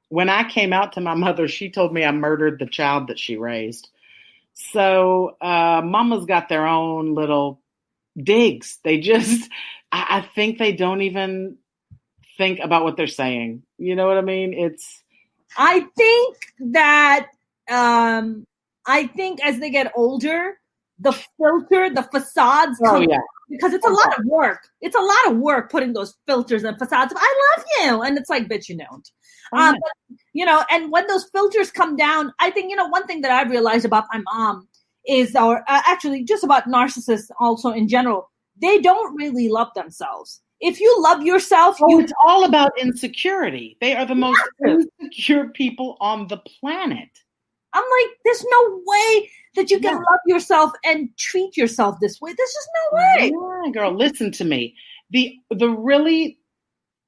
When I came out to my mother, she told me I murdered the child that she raised. So mamas got their own little digs. They just, I think they don't even think about what they're saying. You know what I mean? I think that, I think as they get older, the filter, the facades come because it's a lot of work. It's a lot of work putting those filters and facades. I love you. And it's like, bitch, you don't. But, and when those filters come down, I think, one thing that I've realized about my mom is, or actually just about narcissists also in general, they don't really love themselves. If you love yourself, it's all about insecurity. They are the most insecure people on the planet. I'm like, there's no way that you can love yourself and treat yourself this way. There's just no way. Yeah, girl, listen to me. The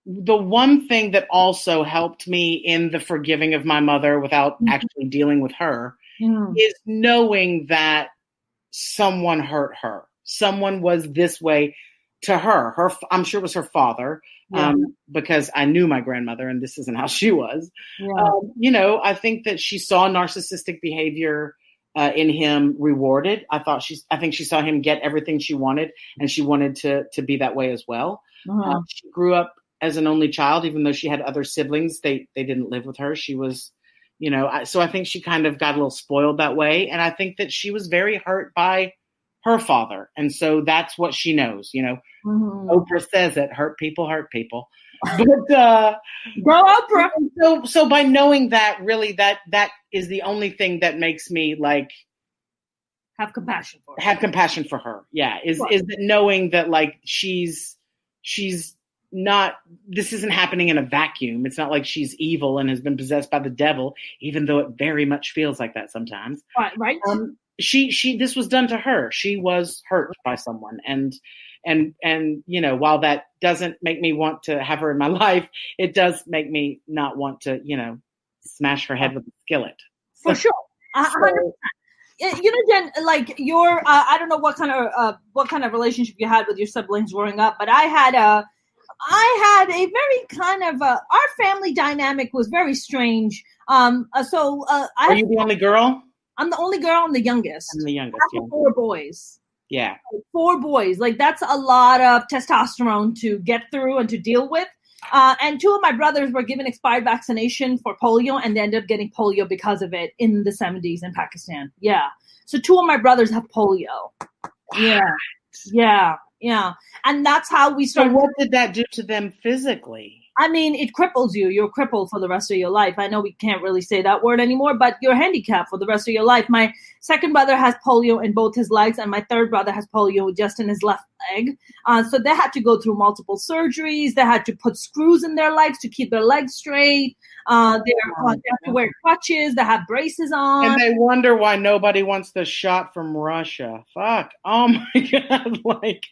one thing that also helped me in the forgiving of my mother without actually dealing with her is knowing that someone hurt her. Someone was this way to her. I'm sure it was her father, because I knew my grandmother and this isn't how she was. Yeah. I think that she saw narcissistic behavior in him rewarded. I think she saw him get everything she wanted, and she wanted to be that way as well. She grew up as an only child, even though she had other siblings. They didn't live with her. She was, so I think she kind of got a little spoiled that way. And I think that she was very hurt by her father. And so that's what she knows, Oprah says it, hurt people. But go Oprah. So by knowing that, really that is the only thing that makes me like have compassion for her. Yeah. Is that knowing that like she's not, this isn't happening in a vacuum. It's not like she's evil and has been possessed by the devil, even though it very much feels like that sometimes. Right. She this was done to her. She was hurt by someone, and while that doesn't make me want to have her in my life, it does make me not want to smash her head with a skillet. For sure. 100%. Jen, like your, I don't know what kind of relationship you had with your siblings growing up, but I had a very kind of, our family dynamic was very strange. Are you the only girl? I'm the only girl. I'm the youngest. I'm the youngest. I have 4 boys. Yeah. 4 boys. Like, that's a lot of testosterone to get through and to deal with. And 2 of my brothers were given expired vaccination for polio, and they ended up getting polio because of it in the 70s in Pakistan. Yeah. So 2 of my brothers have polio. Yeah. Yeah. Yeah. And that's how we started. So what did that do to them physically? I mean, it cripples you. You're crippled for the rest of your life. I know we can't really say that word anymore, but you're handicapped for the rest of your life. My second brother has polio in both his legs, and my third brother has polio just in his left leg. So they had to go through multiple surgeries. They had to put screws in their legs to keep their legs straight. They have to wear crutches. They have braces on. And they wonder why nobody wants the shot from Russia. Fuck. Oh, my God. Like...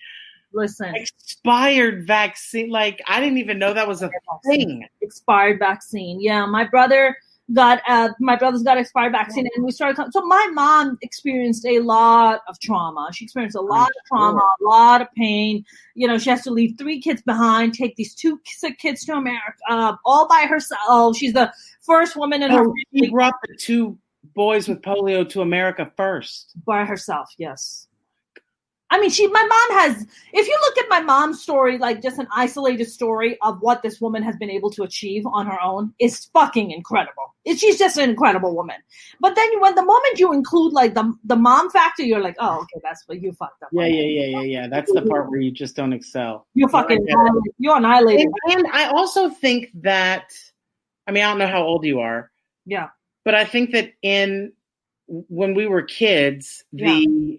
Listen, expired vaccine. Like, I didn't even know that was a thing. Expired vaccine. Yeah, my brother's got expired vaccine, and we started. So my mom experienced a lot of trauma. She experienced a lot of trauma, a lot of pain. She has to leave 3 kids behind, take these 2 sick kids to America, all by herself. She's the first woman in her family. She brought the 2 boys with polio to America first. By herself, yes. I mean, my mom has, if you look at my mom's story, like just an isolated story of what this woman has been able to achieve on her own, is fucking incredible. She's just an incredible woman. But then the moment you include like the mom factor, you're like, oh, okay, that's what you fucked up. Yeah. That's the part where you just don't excel. You're fucking, you're annihilated. And I also think that, I mean, I don't know how old you are. Yeah. But I think that when we were kids, there's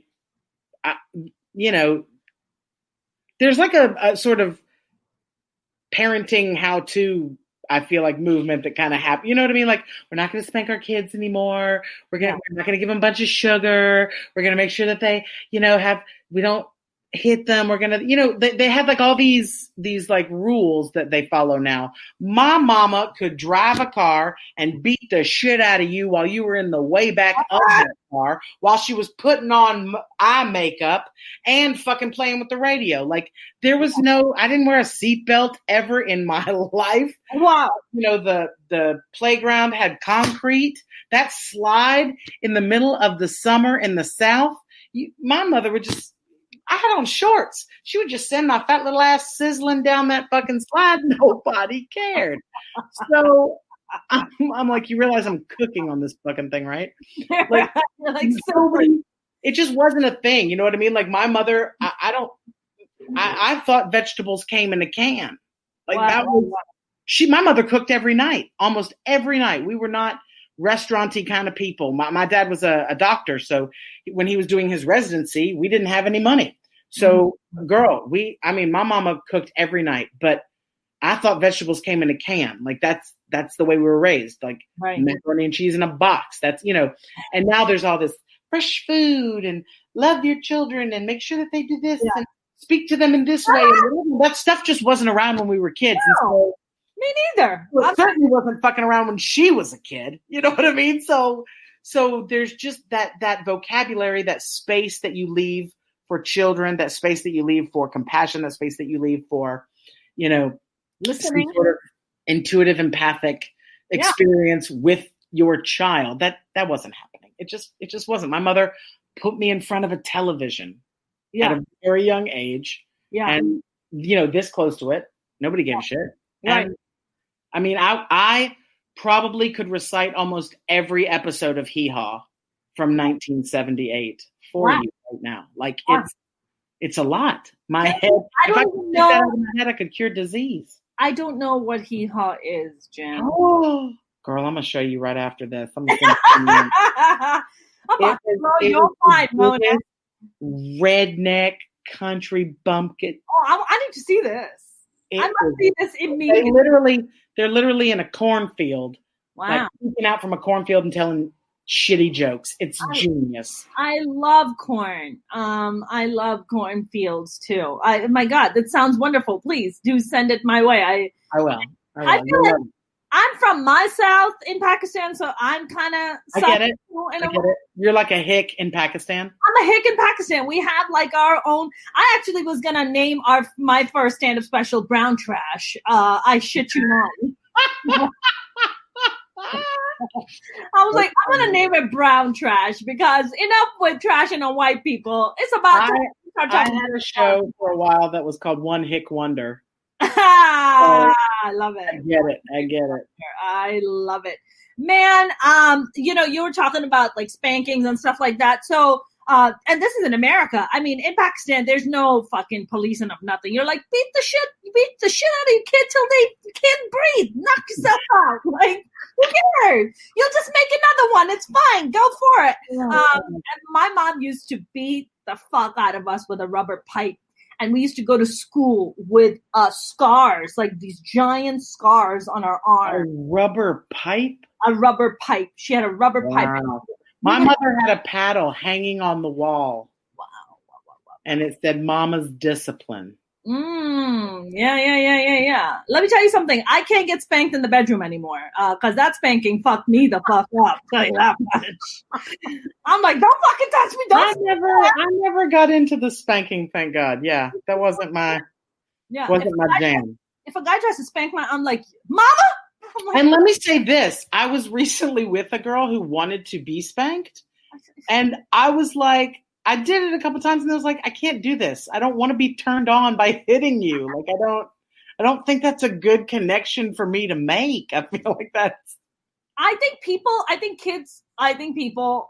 like a sort of parenting how-to, I feel like, movement that kind of happened. You know what I mean? Like, we're not going to spank our kids anymore. We're not going to give them a bunch of sugar. We're going to make sure that they, we don't hit them. We're going to, they have like all these like rules that they follow now. My mama could drive a car and beat the shit out of you while you were in the way back of that car, while she was putting on eye makeup and fucking playing with the radio. Like, there was I didn't wear a seatbelt ever in my life. Wow. The playground had concrete. That slide in the middle of the summer in the South, my mother would just, I had on shorts. She would just send my fat little ass sizzling down that fucking slide. Nobody cared. So I'm like, you realize I'm cooking on this fucking thing, right? Like it just wasn't a thing. You know what I mean? Like, my mother, I thought vegetables came in a can. Like, that was, my mother cooked every night, almost every night. We were not restaurant-y kind of people. My dad was a doctor, so when he was doing his residency, we didn't have any money. So, my mama cooked every night, but I thought vegetables came in a can. Like, that's the way we were raised. Like, macaroni and cheese in a box. That's, and now there's all this fresh food and love your children and make sure that they do this and speak to them in this way. And that stuff just wasn't around when we were kids. No. And so, me neither. Well, it certainly wasn't fucking around when she was a kid. You know what I mean? So there's just that vocabulary, that space that you leave for children, that space that you leave for compassion, that space that you leave for, listening, some sort of intuitive, empathic experience with your child. That wasn't happening. It just wasn't. My mother put me in front of a television at a very young age. Yeah. And, this close to it, nobody gave a shit. Right. And, I mean, I probably could recite almost every episode of Hee Haw from 1978 for you right now. Like, it's a lot. My head, if I could get that out of my head, I could cure disease. I don't know what Hee Haw is, Jen. Oh, girl, I'm going to show you right after this. I'm going to redneck country bumpkin. Oh, I need to see this. I must see this immediately. They're literally in a cornfield. Wow. Like, peeking out from a cornfield and telling shitty jokes. It's genius. I love corn. I love cornfields too. My God, that sounds wonderful. Please do send it my way. I will. I I'm from my south in Pakistan, so I'm kind of. I get it. You're like a hick in Pakistan. I'm a hick in Pakistan. We have like our own. I actually was gonna name my first stand-up special "Brown Trash." I shit you not. I was like, I'm gonna name it "Brown Trash" because enough with trashing on white people. It's about. I had a show for a while that was called One Hick Wonder. I love it. I get it. I love it. Man, you were talking about like spankings and stuff like that. So, and this is in America. I mean, in Pakistan, there's no fucking policing of nothing. You're like, beat the shit out of your kid till they can't breathe. Knock yourself out. Like, who cares? You'll just make another one. It's fine. Go for it. And my mom used to beat the fuck out of us with a rubber pipe. And we used to go to school with scars, like these giant scars on our arm. A rubber pipe? A rubber pipe. She had a rubber pipe. My mother had a paddle hanging on the wall. Wow. And it said Mama's Discipline. Yeah. Let me tell you something. I can't get spanked in the bedroom anymore because that spanking fucked me the fuck up. Tell you that much. I'm like, don't fucking touch me. I never got into the spanking. Thank God. Yeah, that wasn't my jam. If a guy tries to spank I'm like, Mama. And let me say this: I was recently with a girl who wanted to be spanked, and I was like. I did it a couple times and I was like, I can't do this. I don't want to be turned on by hitting you. Like, I don't think that's a good connection for me to make. I feel like that's. I think people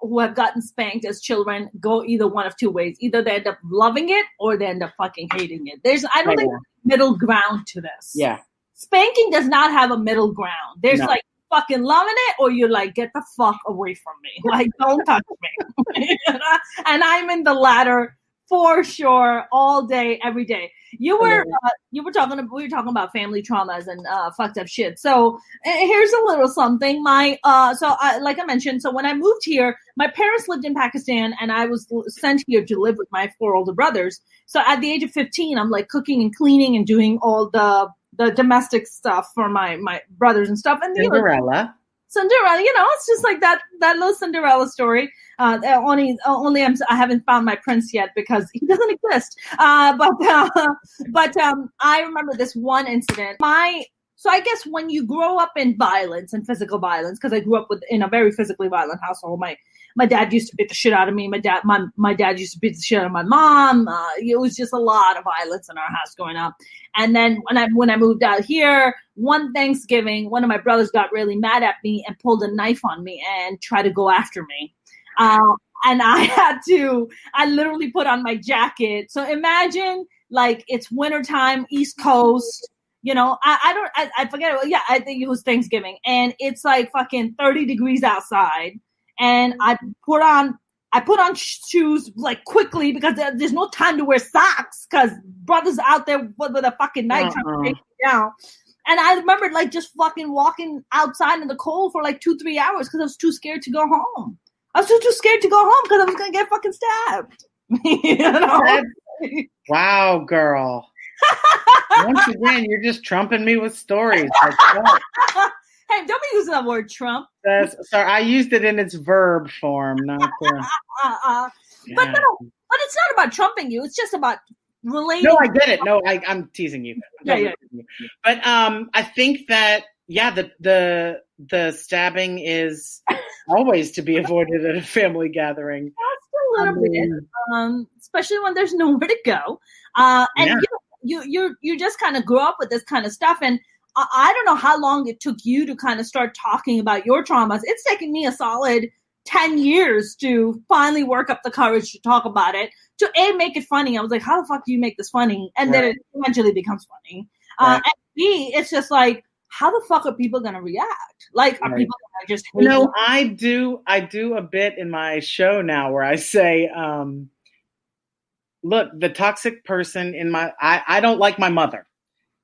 who have gotten spanked as children go either one of two ways. Either they end up loving it or they end up fucking hating it. I don't think there's a middle ground to this. Yeah. Spanking does not have a middle ground. There's like, fucking loving it, or you're like, get the fuck away from me, like don't touch me. And I'm in the latter for sure, all day, every day. We were talking about family traumas and fucked up shit. So here's a little something. Like I mentioned, so when I moved here, my parents lived in Pakistan, and I was sent here to live with my 4 older brothers. So at the age of 15, I'm like cooking and cleaning and doing all the domestic stuff for my brothers and stuff. And Cinderella, it's just like that little Cinderella story. Only I haven't found my prince yet because he doesn't exist. But I remember this one incident. So I guess when you grow up in violence and physical violence, because I grew up in a very physically violent household. My dad used to beat the shit out of me. My dad used to beat the shit out of my mom. It was just a lot of violence in our house growing up. And then when I moved out here, one Thanksgiving, one of my brothers got really mad at me and pulled a knife on me and tried to go after me. And I literally put on my jacket. So imagine like it's wintertime, East Coast. I forget. Yeah, I think it was Thanksgiving, and it's like fucking 30 degrees outside. And I put on shoes like quickly because there's no time to wear socks because brother's out there with a fucking knife trying to take me down. And I remember like just fucking walking outside in the cold for like 2-3 hours because I was too scared to go home. I was too scared to go home because I was gonna get fucking stabbed. Wow, girl. Once again, you're just trumping me with stories. Like, hey, don't be using that word Trump. Sorry, I used it in its verb form, not the. Yeah. But it's not about trumping you. It's just about relating. No, I get it. No, I'm teasing you. Yeah. But I think that the stabbing is always to be avoided at a family gathering. Just a little bit, especially when there's nowhere to go. And you just kind of grow up with this kind of stuff, and I don't know how long it took you to kind of start talking about your traumas. It's taken me a solid 10 years to finally work up the courage to talk about it, to make it funny. I was like, how the fuck do you make this funny? And then it eventually becomes funny. And B, it's just like, how the fuck are people going to react? Like, are people going to just hate you? I do a bit in my show now where I say, look, the toxic person in I don't like my mother.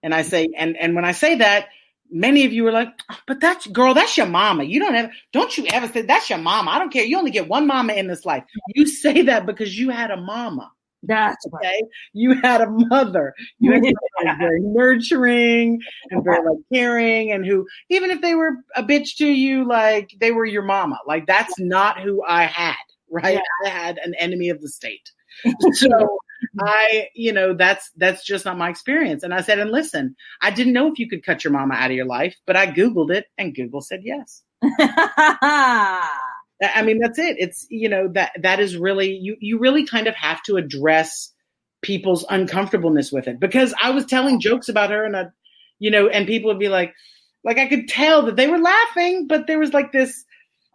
And I say, and when I say that, many of you are like, but that's your mama. Don't you ever say that's your mama. I don't care. You only get one mama in this life. You say that because you had a mama. That's right. Okay, you had a mother. You had someone who was very nurturing and very like caring, and who, even if they were a bitch to you, like they were your mama. Like that's not who I had, right? Yeah. I had an enemy of the state. So that's just not my experience. And I said, and listen, I didn't know if you could cut your mama out of your life, but I Googled it, and Google said yes. I mean, that's it. It's, that is really, you really kind of have to address people's uncomfortableness with it, because I was telling jokes about her, and and people would be like I could tell that they were laughing, but there was like this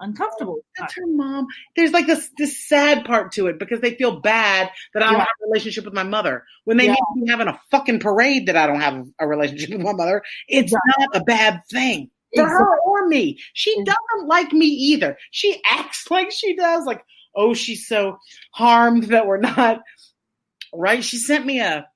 uncomfortable. That's her mom. There's like this sad part to it, because they feel bad that I don't have a relationship with my mother, when they need to be having a fucking parade that I don't have a relationship with my mother. It's not a bad thing. For her or me. She doesn't like me either. She acts like she does. Like, oh, she's so harmed that we're not. Right? She sent me a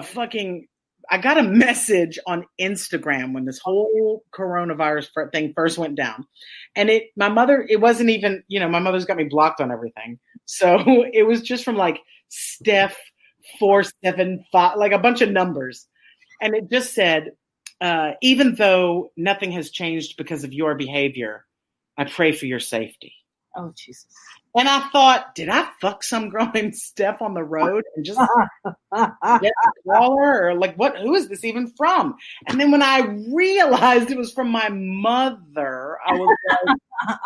fucking. I got a message on Instagram when this whole coronavirus thing first went down. And my mother, it wasn't even, my mother's got me blocked on everything. So it was just from like Steph 475, like a bunch of numbers. And it just said, even though nothing has changed because of your behavior, I pray for your safety. Oh, Jesus. And I thought, did I fuck some girl named Steph on the road and just get to call her? Or like, who is this even from? And then when I realized it was from my mother, I was like,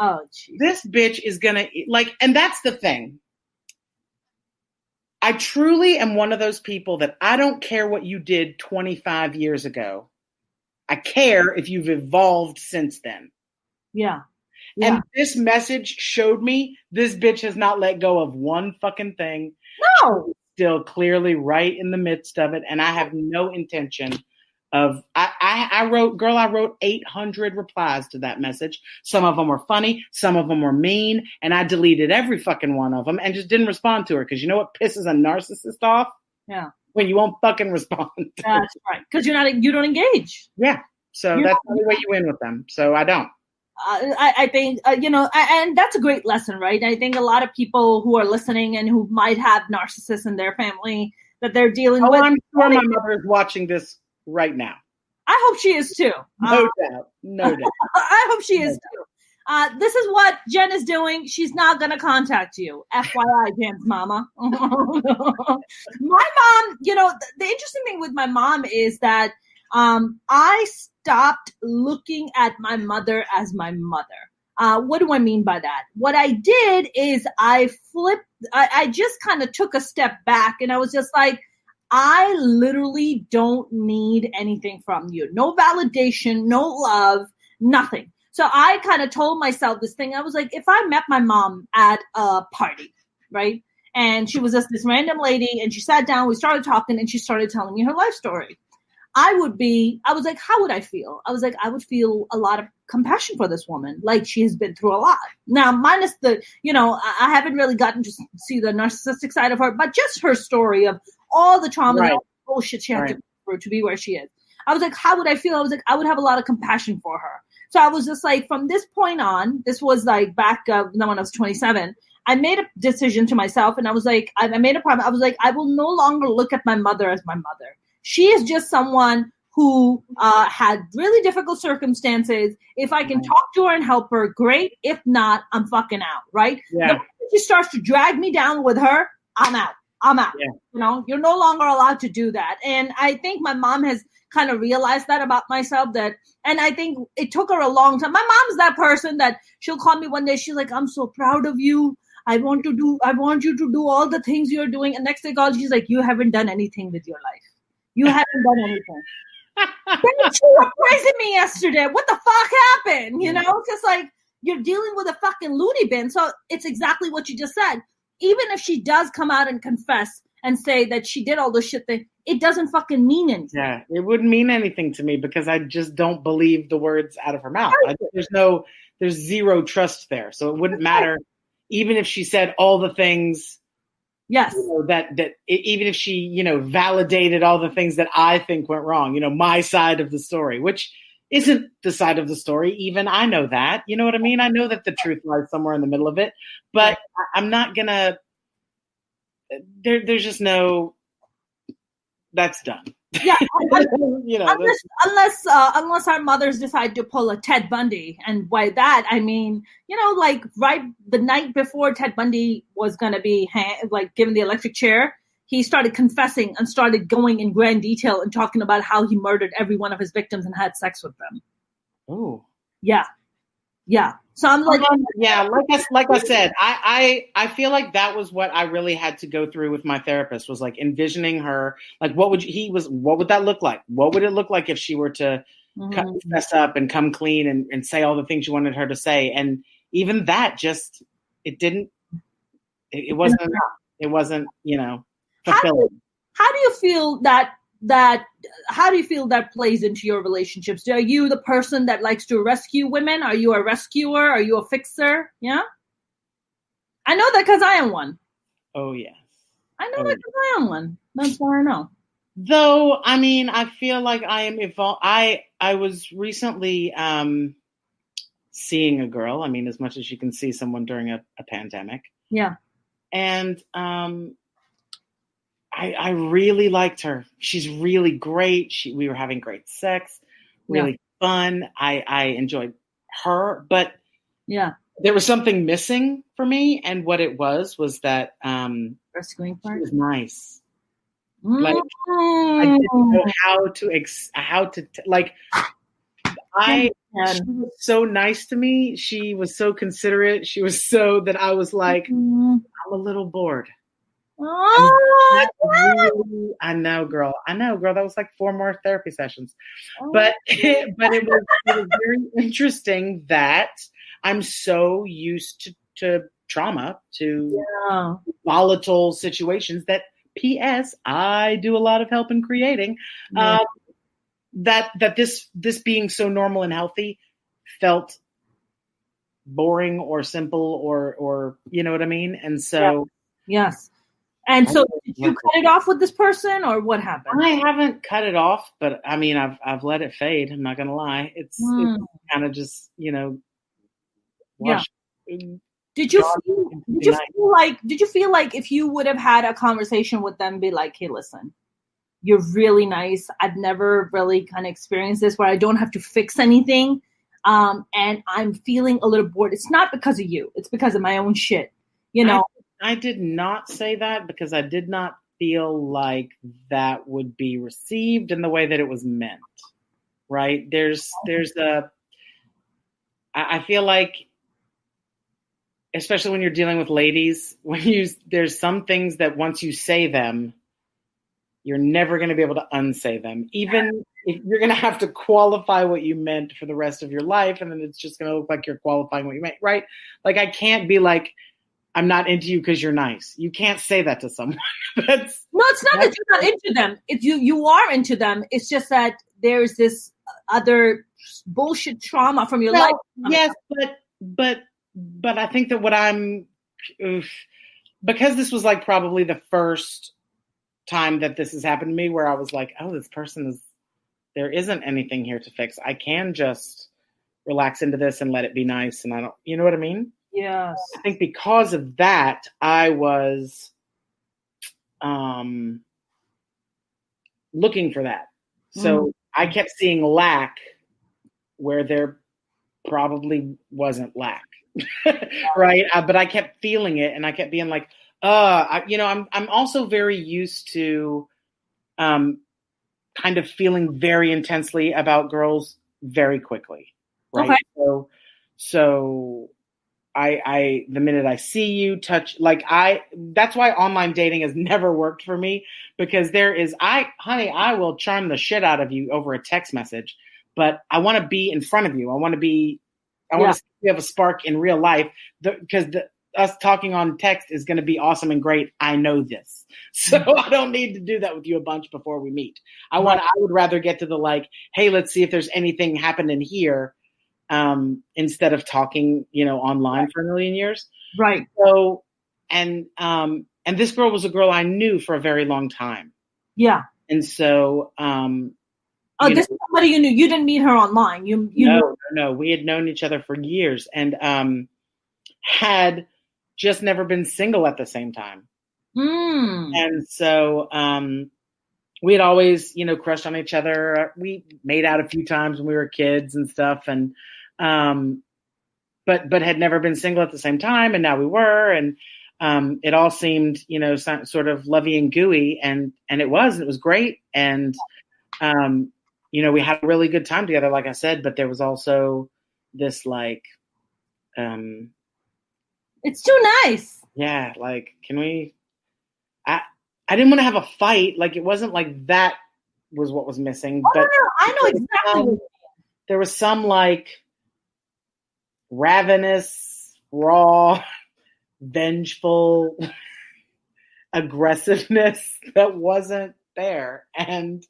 oh, geez. This bitch is going to, like, and that's the thing. I truly am one of those people that I don't care what you did 25 years ago. I care if you've evolved since then. Yeah. And this message showed me this bitch has not let go of one fucking thing. No. She's still clearly right in the midst of it. And I have no intention of, I wrote 800 replies to that message. Some of them were funny. Some of them were mean. And I deleted every fucking one of them and just didn't respond to her. Because you know what pisses a narcissist off? Yeah. When you won't fucking respond. That's right. Because you don't engage. Yeah. So that's the only way you win with them. So I don't. I think, and that's a great lesson, right? I think a lot of people who are listening and who might have narcissists in their family that they're dealing with. I'm sure my mother is watching this right now. I hope she is too. No doubt. I hope she is too. This is what Jen is doing. She's not going to contact you. FYI, Jen's mama. My mom, the interesting thing with my mom is that I stopped looking at my mother as my mother. What do I mean by that? What I did is I just kind of took a step back, and I was just like, I literally don't need anything from you. No validation, no love, nothing. So I kind of told myself this thing. I was like, if I met my mom at a party, right? And she was just this random lady, and she sat down, we started talking, and she started telling me her life story. I was like, how would I feel? I was like, I would feel a lot of compassion for this woman. Like, she has been through a lot. Now, minus the, I haven't really gotten to see the narcissistic side of her, but just her story of all the trauma and all the bullshit she had to go through to be where she is. I was like, how would I feel? I was like, I would have a lot of compassion for her. So I was just like, from this point on, this was like back when I was 27, I made a decision to myself, and I was like, I made a promise. I was like, I will no longer look at my mother as my mother. She is just someone who had really difficult circumstances. If I can talk to her and help her, great. If not, I'm fucking out, right? Yeah. If she starts to drag me down with her, I'm out. Yeah. You're no longer allowed to do that. And I think my mom has kind of realized that about myself, and I think it took her a long time. My mom's that person that she'll call me one day. She's like, I'm so proud of you. I want you to do all the things you're doing. And next day, she's like, you haven't done anything with your life. You haven't done anything. Then she was praising me yesterday. What the fuck happened? Just like, you're dealing with a fucking loony bin. So it's exactly what you just said. Even if she does come out and confess and say that she did all this shit, it doesn't fucking mean anything. Yeah, it wouldn't mean anything to me because I just don't believe the words out of her mouth. There's zero trust there. So it wouldn't matter, even if she said all the things. Yes. Even if she, validated all the things that I think went wrong, my side of the story, which isn't the side of the story. Even I know that, you know what I mean? I know that the truth lies somewhere in the middle of it, but I'm not gonna, there's just no, that's done. Yeah, You know, unless our mothers decide to pull a Ted Bundy, and by that I mean, like right the night before Ted Bundy was gonna be given the electric chair, he started confessing and started going in grand detail and talking about how he murdered every one of his victims and had sex with them. Oh, yeah. So I'm like, yeah, like I said, I feel like that was what I really had to go through with my therapist, was like envisioning her, like what would that look like? What would it look like if she were to mess up and come clean and say all the things you wanted her to say? And even that it wasn't enough. It wasn't, fulfilling. How do you feel that plays into your relationships? Are you the person that likes to rescue women? Are you a rescuer? Are you a fixer? Yeah. I know that because I am one. Oh, yes. I know that because I am one. That's why I know. Though, I mean, I feel like I am evolved. I was recently seeing a girl. I mean, as much as you can see someone during a pandemic. Yeah. And I really liked her. She's really great. We were having great sex, really fun. I enjoyed her, but there was something missing for me. And what it was that rescuing part. She was nice. Like I didn't know how to she was so nice to me. She was so considerate. She was so that I was like, I'm a little bored. Oh, I know, girl. That was like 4 more therapy sessions, but it was very interesting that I'm so used to trauma, to volatile situations that, P.S., I do a lot of help in creating, that this being so normal and healthy felt boring or simple or you know what I mean? And so, yes. And so did you cut it off with this person, or what happened? I haven't cut it off, but I mean, I've let it fade. I'm not going to lie. It's kind of just, wash. Did you feel like if you would have had a conversation with them, be like, hey, listen, you're really nice. I've never really kind of experienced this where I don't have to fix anything. And I'm feeling a little bored. It's not because of you. It's because of my own shit, I did not say that because I did not feel like that would be received in the way that it was meant. Right? I feel like, especially when you're dealing with ladies, there's some things that once you say them, you're never going to be able to unsay them. Even if you're going to have to qualify what you meant for the rest of your life, and then it's just going to look like you're qualifying what you meant, right? Like, I can't be like, I'm not into you because you're nice. You can't say that to someone. No, it's not that you're not into them. You are into them. It's just that there's this other bullshit trauma from your life. Yes, but I think that because this was like probably the first time that this has happened to me, where I was like, oh, this person there isn't anything here to fix. I can just relax into this and let it be nice. And I don't, you know what I mean? Yes. I think because of that, I was looking for that. So I kept seeing lack where there probably wasn't lack. Right. But I kept feeling it, and I kept being like, I'm also very used to kind of feeling very intensely about girls very quickly. Right. Okay. So I the minute I see you, touch, that's why online dating has never worked for me, because I will charm the shit out of you over a text message, but I want to be in front of you. I want to see you have a spark in real life, because us talking on text is going to be awesome and great. I know this. So I don't need to do that with you a bunch before we meet. I would rather get to the hey, let's see if there's anything happening here. Instead of talking, online for a million years. Right. So, and this girl was a girl I knew for a very long time. Yeah. And so, this is somebody you knew. You didn't meet her online. No. We had known each other for years, and had just never been single at the same time. And so we had always, crushed on each other. We made out a few times when we were kids and stuff, and but had never been single at the same time, and now we were, and it all seemed, sort of lovey and gooey, and it was great, and we had a really good time together, like I said, but there was also this like, it's too nice. Yeah, like, can we? I didn't want to have a fight. Like, it wasn't like that was what was missing. Oh, but no, I know exactly. There was some like ravenous, raw, vengeful aggressiveness that wasn't there. And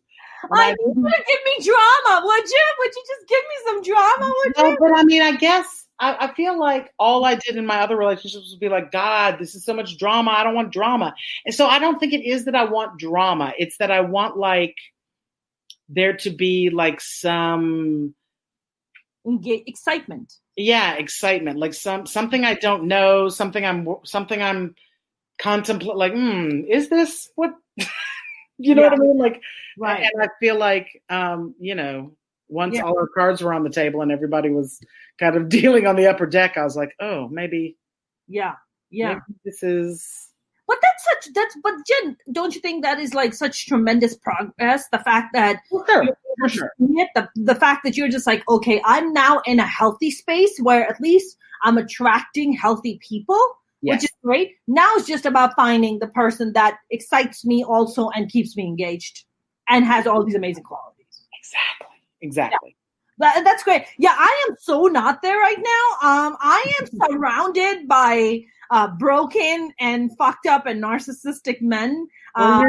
I need you to give me drama, would you? Would you just give me some drama, would you? But I mean, I guess I feel like all I did in my other relationships was be like, God, this is so much drama. I don't want drama. And so I don't think it is that I want drama. It's that I want like there to be like some excitement. Yeah, excitement. Like something I don't know, something I'm contemplating. Like, is this what? You know what I mean? Like, right. And I feel like, once all our cards were on the table and everybody was kind of dealing on the upper deck, I was like, oh, maybe. Yeah. Maybe this is. But but Jen, don't you think that is like such tremendous progress? The fact that for sure. The fact that you're just like, okay, I'm now in a healthy space where at least I'm attracting healthy people. Yes. Which is great. Now it's just about finding the person that excites me also and keeps me engaged and has all these amazing qualities. Exactly. Yeah. That's great. Yeah, I am so not there right now. I am surrounded by broken and fucked up and narcissistic men. I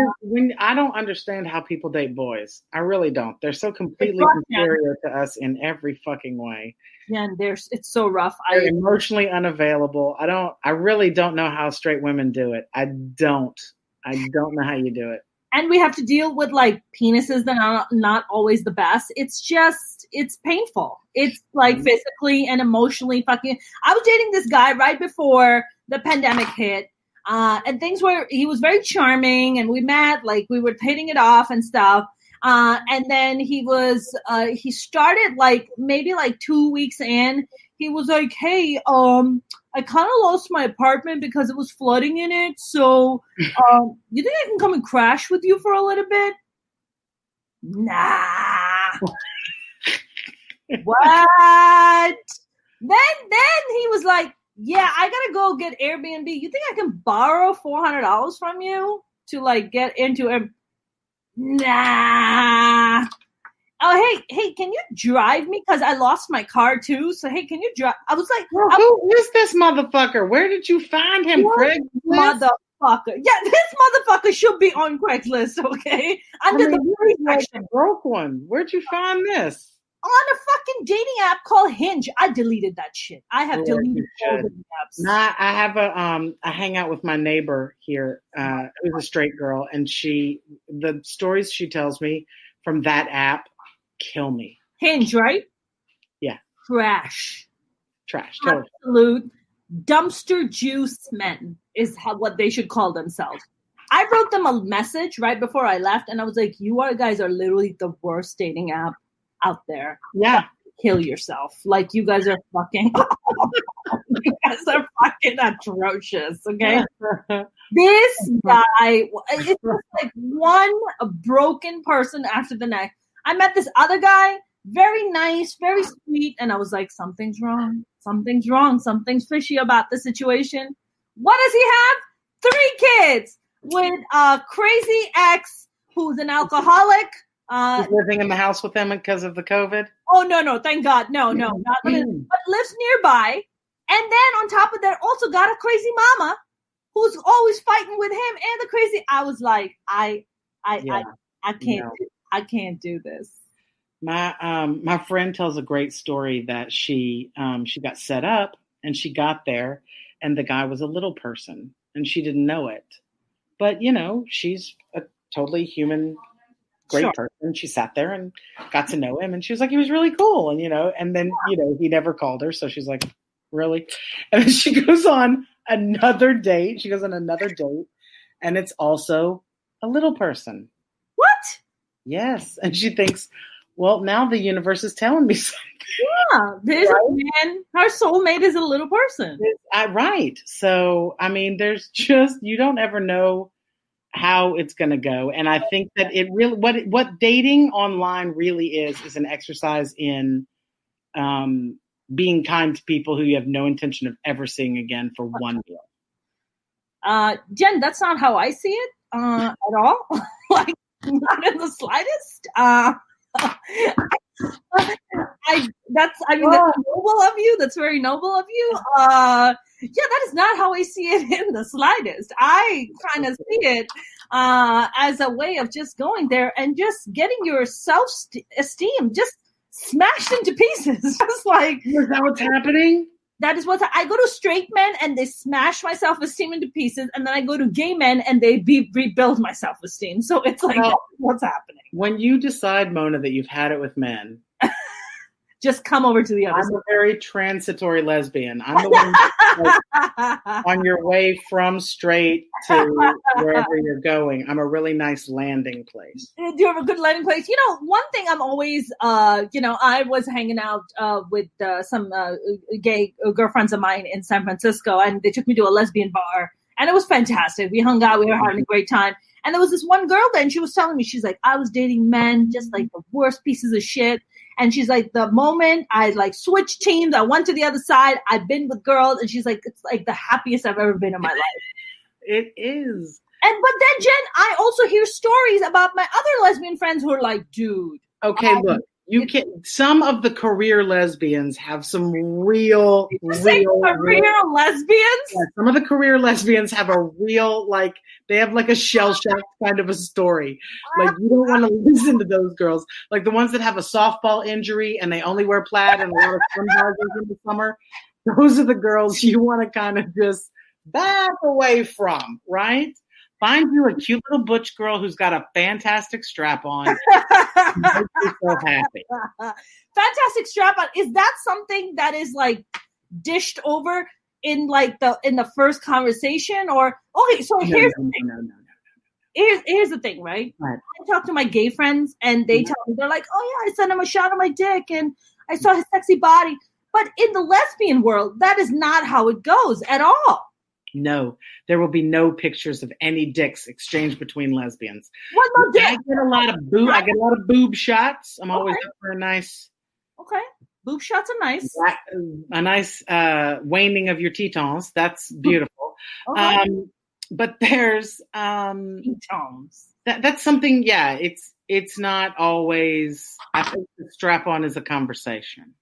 don't understand how people date boys. I really don't. They're so completely inferior to us in every fucking way. Yeah, and it's so rough. They're emotionally unavailable. I really don't know how straight women do it. I don't know how you do it. And we have to deal with like penises that are not always the best. It's painful. It's like physically and emotionally fucking. I was dating this guy right before the pandemic hit. And he was very charming and we met, like we were hitting it off and stuff. And then he started like maybe like 2 weeks in, he was like, hey, I kind of lost my apartment because it was flooding in it. So, you think I can come and crash with you for a little bit? Nah. What? Then he was like, yeah, I gotta go get Airbnb. You think I can borrow $400 from you to like get into it? Nah. Oh, hey, can you drive me? Because I lost my car too. So, hey, can you drive? I was like, well, who is this motherfucker? Where did you find him, Craig? Motherfucker. Yeah, this motherfucker should be on Craigslist, okay? Like a broke one. Where'd you find this? On a fucking dating app called Hinge. I deleted that shit. I have deleted all the apps. Nah, I have I hang out with my neighbor here, who's a straight girl, and the stories she tells me from that app kill me. Hinge, right? Yeah. Trash. Totally. Absolute dumpster juice men is what they should call themselves. I wrote them a message right before I left, and I was like, you guys are literally the worst dating app out there. Yeah. Kill yourself. Like, you guys are fucking atrocious, okay? This guy, it's just like one broken person after the next. I met this other guy, very nice, very sweet, and I was like, something's wrong, something's fishy about the situation. What does he have? 3 kids with a crazy ex who's an alcoholic. He's living in the house with them because of the COVID? Oh, no, thank God. No, not but lives nearby. And then on top of that, also got a crazy mama who's always fighting with him and the crazy. I was like, I can't do this. My friend tells a great story that she got set up and she got there and the guy was a little person and she didn't know it. But, she's a totally human great person. She sat there and got to know him and she was like, he was really cool. And, and then, he never called her. So she's like, really? And then she goes on another date. and it's also a little person. What? Yes. And she thinks, well, now the universe is telling me something. Yeah, there's a man. Her soulmate is a little person. Right. So, I mean, there's just, you don't ever know how it's going to go. And I think that it really, what dating online really is an exercise in being kind to people who you have no intention of ever seeing again for one meal. Jen, that's not how I see it at all. Like, not in the slightest. That's noble of you. That's very noble of you. Yeah, that is not how I see it in the slightest. I kind of see it as a way of just going there and just getting your self-esteem just smashed into pieces. Just like, is that what's happening? That is what I go to straight men and they smash my self-esteem into pieces, and then I go to gay men and they rebuild my self-esteem. So it's like, that's what's happening. When you decide, Mona, that you've had it with men, just come over to the other side. I'm a very transitory lesbian. I'm the one on your way from straight to wherever you're going. I'm a really nice landing place. Do you have a good landing place? You know, one thing I'm always, I was hanging out with some gay girlfriends of mine in San Francisco, and they took me to a lesbian bar, and it was fantastic. We hung out. We were having a great time. And there was this one girl then, she was telling me, she's like, I was dating men, just like the worst pieces of shit. And she's like, the moment I like switched teams, I went to the other side, I've been with girls. And she's like, it's like the happiest I've ever been in my life. It is. But then, Jen, I also hear stories about my other lesbian friends who are like, dude. Okay, look. Some of the career lesbians have some real career lesbians? Yeah, some of the career lesbians have a real, like, they have like a shell shock kind of a story. Like, you don't want to listen to those girls. Like the ones that have a softball injury and they only wear plaid and a lot of sunblockers in the summer. Those are the girls you want to kind of just back away from, right? Find you a cute little butch girl who's got a fantastic strap on. Make yourself happy. Fantastic strap on. Is that something that is like dished over in like the first conversation? Or okay, so here's the thing. No. Here's the thing, right? I talk to my gay friends and they tell me, they're like, oh yeah, I sent him a shot of my dick and I saw his sexy body. But in the lesbian world, that is not how it goes at all. No, there will be no pictures of any dicks exchanged between lesbians. What about dicks? I get a lot of boob shots. I'm always up for a nice. Okay, boob shots are nice. A nice waning of your tetons. That's beautiful. Okay. But there's tetons. That's something. Yeah, it's not always. I think the strap on is a conversation.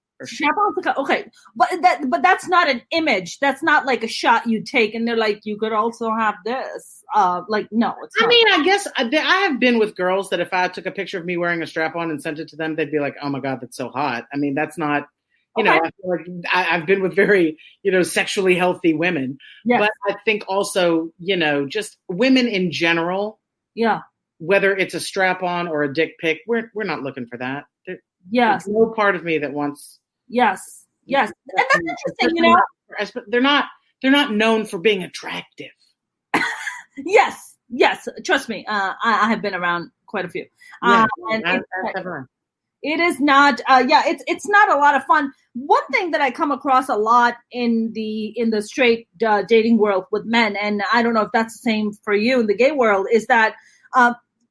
Okay, but that's not an image. That's not like a shot you take, and they're like, you could also have this. Like, no, it's not. I mean, I guess I have been with girls that if I took a picture of me wearing a strap on and sent it to them, they'd be like, oh my God, that's so hot. I mean, that's not, you know, I feel like I've been with very, sexually healthy women. Yes. But I think also, just women in general. Yeah. Whether it's a strap on or a dick pic, we're not looking for that. Yes. There's no part of me that wants. Yes. And that's interesting, They're not known for being attractive. Yes. Trust me. I have been around quite a few. Yeah, it is not. It's not a lot of fun. One thing that I come across a lot in the straight dating world with men, and I don't know if that's the same for you in the gay world, is that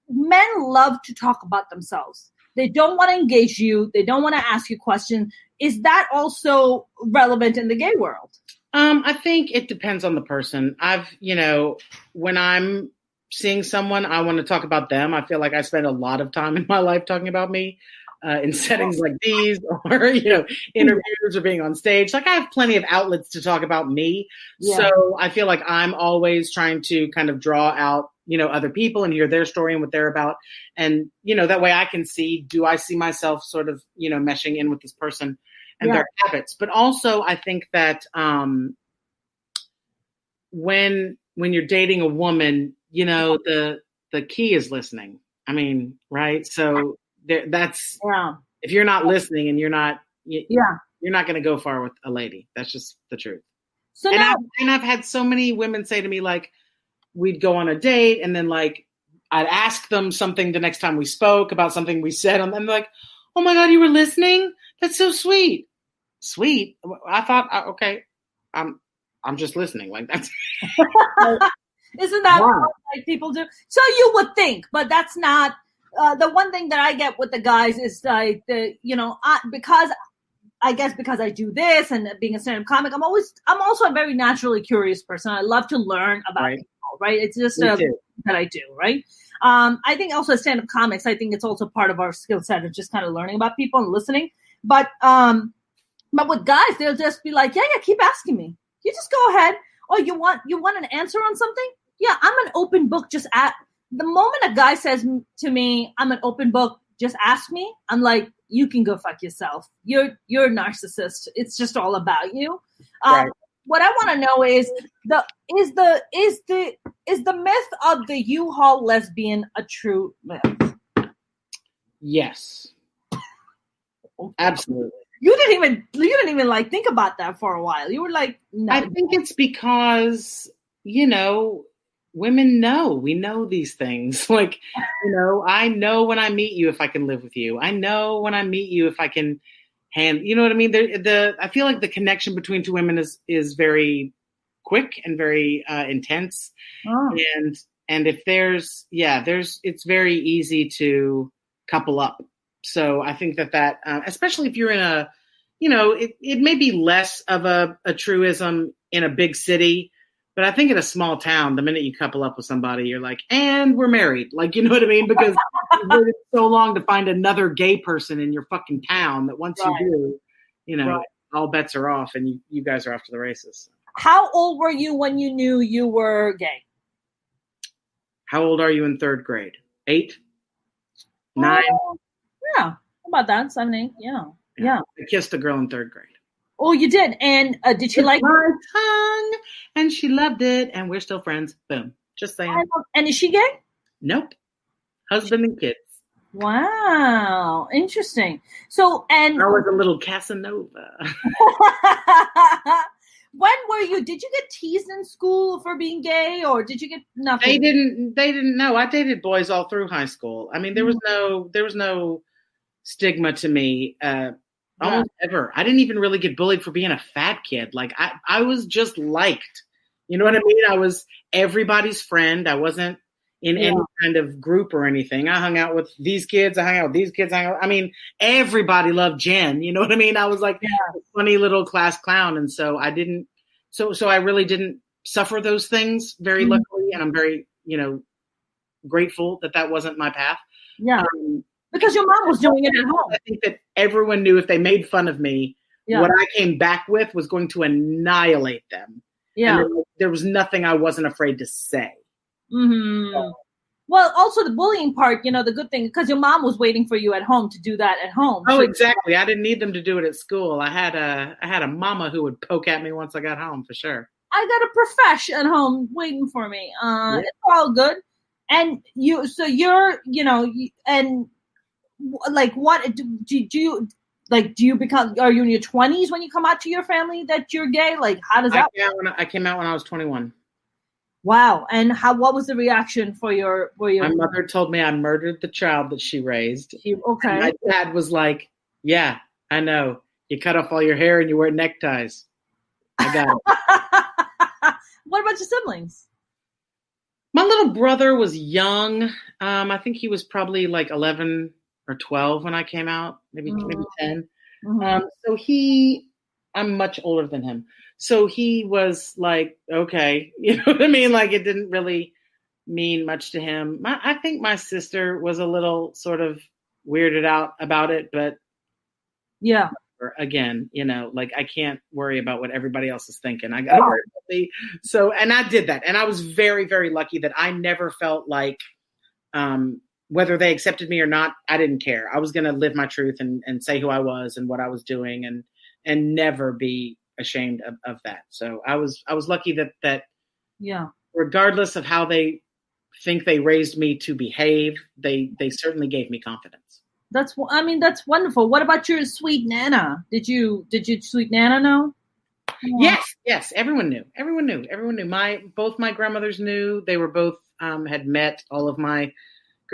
men love to talk about themselves. They don't want to engage you. They don't want to ask you questions. Is that also relevant in the gay world? I think it depends on the person. When I'm seeing someone, I want to talk about them. I feel like I spend a lot of time in my life talking about me in settings like these or, interviews or being on stage. Like I have plenty of outlets to talk about me. Yeah. So I feel like I'm always trying to kind of draw out other people and hear their story and what they're about. And, that way I can see, do I see myself sort of, meshing in with this person and their habits? But also I think that when you're dating a woman, the key is listening. I mean, right. So if you're not listening and you're not going to go far with a lady. That's just the truth. So I've had so many women say to me like, we'd go on a date, and then like I'd ask them something the next time we spoke about something we said, and I'm like, oh my God, you were listening? That's so sweet. Sweet. I thought, okay, I'm just listening. Like that's. Isn't that what like people do? So you would think, but that's not. The one thing that I get with the guys is like because I do this and being a stand-up comic, I'm also a very naturally curious person. I love to learn about people, right? It's just that I do, right? I think also as stand-up comics, I think it's also part of our skill set of just kind of learning about people and listening. But with guys, they'll just be like, yeah, keep asking me. You just go ahead. Oh, you want an answer on something? Yeah, I'm an open book. Just at the moment a guy says to me, I'm an open book, just ask me. I'm like, you can go fuck yourself. You're a narcissist. It's just all about you. What I want to know is the myth of the U-Haul lesbian a true myth? Yes. Absolutely. You didn't even like think about that for a while. You were like, no. I think it's because, women know. We know these things. Like, I know when I meet you if I can live with you. I know when I meet you if I can you know what I mean? I feel like the connection between two women is very quick and very intense. Oh. And if it's very easy to couple up. So I think that especially if you're in a, it may be less of a truism in a big city, but I think in a small town, the minute you couple up with somebody, you're like, and we're married. Like, you know what I mean? Because you've waited so long to find another gay person in your fucking town that once you do, all bets are off and you guys are off to the races. How old were you when you knew you were gay? How old are you in third grade? 8? 9? Yeah. How about that? 7, 8? Yeah. I kissed a girl in third grade. Oh, you did? And did she like my tongue? And she loved it. And we're still friends. Boom. Just saying. And is she gay? Nope. Husband and kids. Wow. Interesting. So, and I was a little Casanova. Did you get teased in school for being gay, or did you get nothing? They didn't know. I dated boys all through high school. I mean, there was no stigma to me. Almost ever. I didn't even really get bullied for being a fat kid. Like I was just liked. You know what I mean? I was everybody's friend. I wasn't in any kind of group or anything. I hung out with these kids. I hung out with these kids. I mean, everybody loved Jen. You know what I mean? I was like a funny little class clown. And so I didn't, so I really didn't suffer those things very luckily. And I'm very, grateful that wasn't my path. Yeah. Because your mom was doing it at home. I think that everyone knew if they made fun of me, what I came back with was going to annihilate them. Yeah. And there was nothing I wasn't afraid to say. Mm-hmm. So. Well, also the bullying part, the good thing, because your mom was waiting for you at home to do that at home. Oh, exactly. I didn't need them to do it at school. I had a mama who would poke at me once I got home, for sure. I got a profesh at home waiting for me. It's all good. And like, what do you like? Do you become? Are you in your 20s when you come out to your family that you're gay? Like, how does that? I came out when I was 21. Wow! And what was the reaction for your? My mother told me I murdered the child that she raised. Okay. And my dad was like, "Yeah, I know. You cut off all your hair and you wear neckties. I got it." What about your siblings? My little brother was young. I think he was probably like 11 or 12 when I came out, maybe 10. Mm-hmm. So I'm much older than him. So he was like, okay, you know what I mean? Like it didn't really mean much to him. I think my sister was a little sort of weirded out about it, but yeah. Again, like I can't worry about what everybody else is thinking. I got to worry about me. So, and I did that. And I was very, very lucky that I never felt like, whether they accepted me or not, I didn't care. I was going to live my truth and say who I was and what I was doing and never be ashamed of that. So I was lucky that regardless of how they think they raised me to behave, they certainly gave me confidence. That's wonderful. What about your sweet Nana? Did you sweet Nana know? Yes. Everyone knew. Both my grandmothers knew. They were both had met all of my.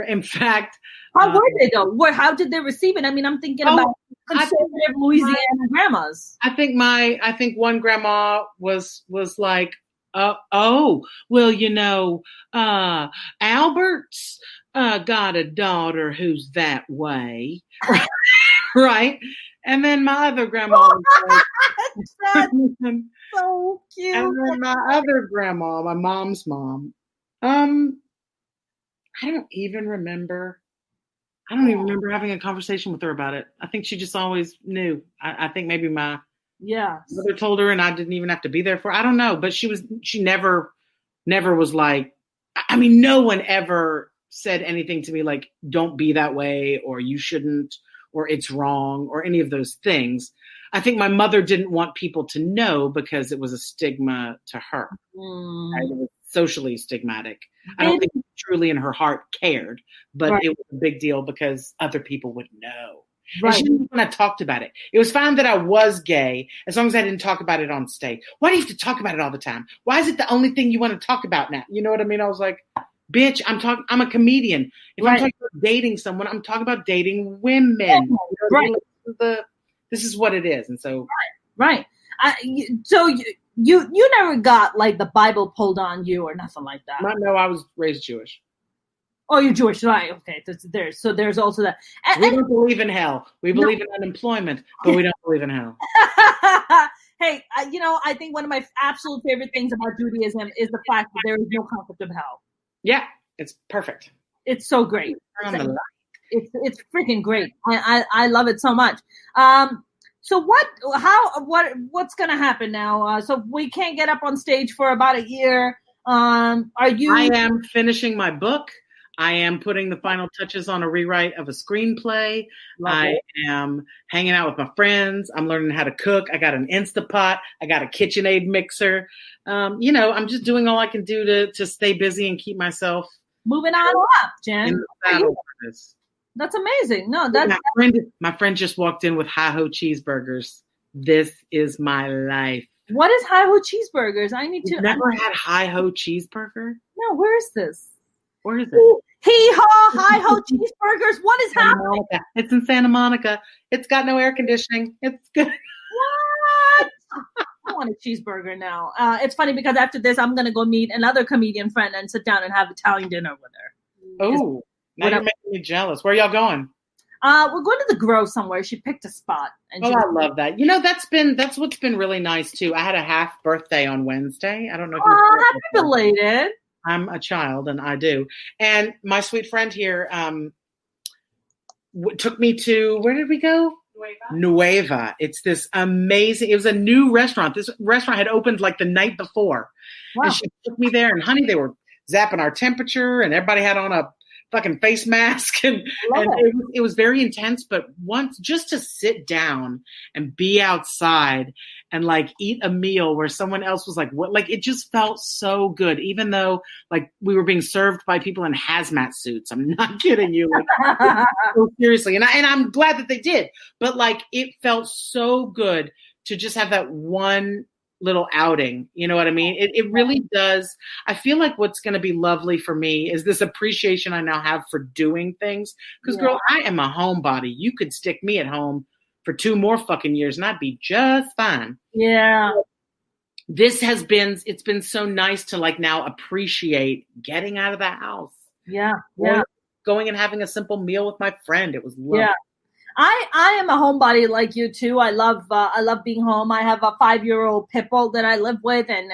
In fact, how were they though? How did they receive it? I mean, I'm thinking about conservative Louisiana grandmas. I think one grandma was like, well, Albert's got a daughter who's that way, right? And then my other grandma was like, that's so cute. And then my other grandma, my mom's mom, I don't even remember having a conversation with her about it. I think she just always knew. I think maybe my mother told her and I didn't even have to be there for it. I don't know. But she never was like, I mean, no one ever said anything to me like, don't be that way, or you shouldn't, or it's wrong, or any of those things. I think my mother didn't want people to know because it was a stigma to her. Right? It was socially stigmatic. I don't think she truly in her heart cared, but it was a big deal because other people would know. Right. And she didn't want to talk about it. It was fine that I was gay as long as I didn't talk about it on stage. Why do you have to talk about it all the time? Why is it the only thing you want to talk about now? You know what I mean? I was like, bitch, I'm a comedian. If I'm talking about dating someone, I'm talking about dating women. You know, this is what it is. And so right. So you never got like the Bible pulled on you or nothing like that. No, I was raised Jewish. Oh, you're Jewish, right? Okay, there's also that. We don't believe in hell. We believe in unemployment, but we don't believe in hell. Hey, I think one of my absolute favorite things about Judaism is the fact that there is no concept of hell. Yeah, it's perfect. It's so great. It's freaking great. I love it so much. So what's gonna happen now? So we can't get up on stage for about a year. I am finishing my book. I am putting the final touches on a rewrite of a screenplay. I am hanging out with my friends. I'm learning how to cook. I got an Instapot. I got a KitchenAid mixer. I'm just doing all I can do to stay busy and keep myself moving on up, Jen. That's amazing. No, my friend just walked in with hi-ho cheeseburgers. This is my life. What is hi-ho cheeseburgers? I need to. You've never had hi-ho cheeseburger? No, where is this? Where is it? Hee-haw, hi-ho cheeseburgers. What is happening? It's in Santa Monica. It's got no air conditioning. It's good. What? I want a cheeseburger now. It's funny because after this, I'm going to go meet another comedian friend and sit down and have Italian dinner with her. Oh, now you're making me jealous. Where are y'all going? We're going to the Grove somewhere. She picked a spot. And I love that. That's what's been really nice too. I had a half birthday on Wednesday. I don't know if you're happy belated. I'm a child and I do. And my sweet friend here took me to, where did we go? Nueva. It's this amazing, it was a new restaurant. This restaurant had opened like the night before. Wow. And she took me there and honey, they were zapping our temperature and everybody had on a fucking face mask and it was very intense, but once just to sit down and be outside and like eat a meal where someone else was like, what, like it just felt so good, even though like we were being served by people in hazmat suits. I'm not kidding you. Like, so seriously. And I'm glad that they did, but like it felt so good to just have that one little outing. You know what I mean? It really does. I feel like what's going to be lovely for me is this appreciation I now have for doing things. Because girl, I am a homebody. You could stick me at home for 2 more fucking years and I'd be just fine. Yeah. It's been so nice to like now appreciate getting out of the house. Yeah. Going and having a simple meal with my friend. It was lovely. Yeah. I am a homebody like you too. I love being home. I have a 5-year-old pit bull that I live with, and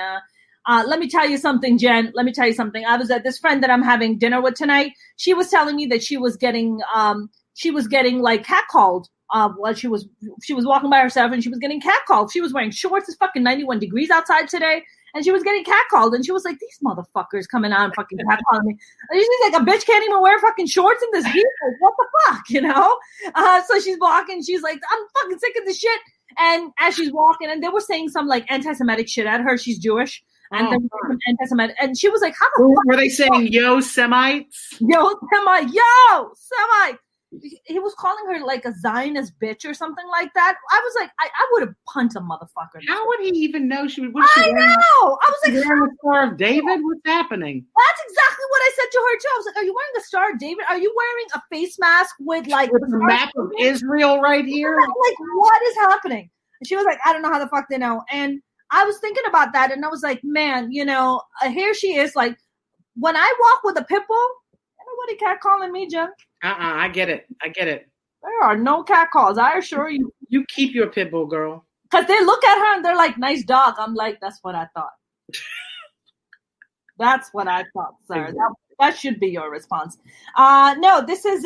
let me tell you something, Jen. Let me tell you something. I was at this friend that I'm having dinner with tonight. She was telling me that she was getting like catcalled. While she was walking by herself and she was getting catcalled. She was wearing shorts. It's fucking 91 degrees outside today. And she was getting catcalled, and she was like, "These motherfuckers coming out and fucking catcalling me." And she's like, "A bitch can't even wear fucking shorts in this heat. Like, what the fuck, you know?" So she's walking. She's like, "I'm fucking sick of this shit." And as she's walking, and they were saying some like anti-Semitic shit at her. She's Jewish, and then anti-Semitic. And she was like, "How the fuck were they saying, yo Semites? Yo Semite, yo Semite?" he was calling her like a Zionist bitch or something like that. I was like, I would have punched a motherfucker. How would he even know she would? I know. I was like, wearing a Star of David? What's happening? That's exactly what I said to her too. I was like, are you wearing a Star of David? Are you wearing a face mask with like the map of Israel right here? Like, what is happening? And she was like, I don't know how the fuck they know. And I was thinking about that, and I was like, man, here she is. Like, when I walk with a pit bull, nobody catcalling me, Jen. I get it. There are no catcalls. I assure you. You keep your pit bull, girl. Because they look at her and they're like, nice dog. I'm like, that's what I thought. That's what I thought, sir. Exactly. That should be your response. No, this has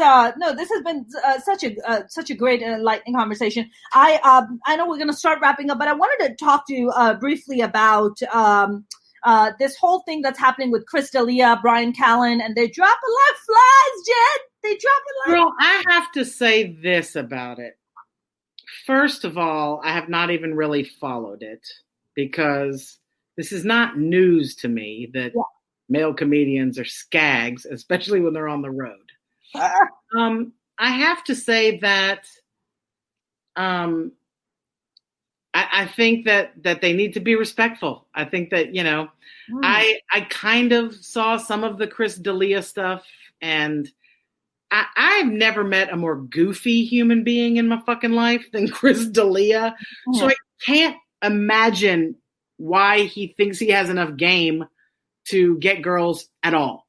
been such a great and enlightening conversation. I know we're going to start wrapping up, but I wanted to talk to you briefly about this whole thing that's happening with Chris D'Elia, Brian Callen, and they're dropping like flies, Jen. They dropping like. Girl, I have to say this about it. First of all, I have not even really followed it because this is not news to me that male comedians are skags, especially when they're on the road. I have to say that I think that they need to be respectful. I think that, I kind of saw some of the Chris D'Elia stuff, and I've never met a more goofy human being in my fucking life than Chris D'Elia. Mm. So I can't imagine why he thinks he has enough game to get girls at all.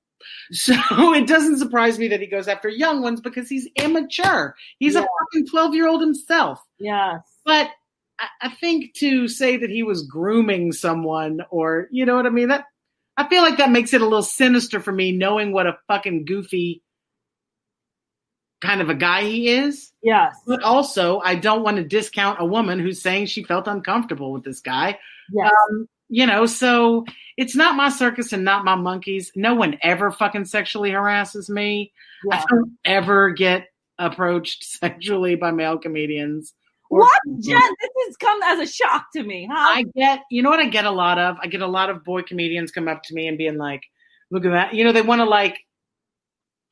So it doesn't surprise me that he goes after young ones because he's immature. He's a fucking 12-year-old himself. Yes. But I think to say that he was grooming someone or, you know what I mean? That I feel like that makes it a little sinister for me, knowing what a fucking goofy kind of a guy he is. Yes. But also, I don't want to discount a woman who's saying she felt uncomfortable with this guy. Yes. So it's not my circus and not my monkeys. No one ever fucking sexually harasses me. Yeah. I don't ever get approached sexually by male comedians. What, Jen? This has come as a shock to me, huh? You know what I get a lot of? I get a lot of boy comedians come up to me and being like, look at that. They want to like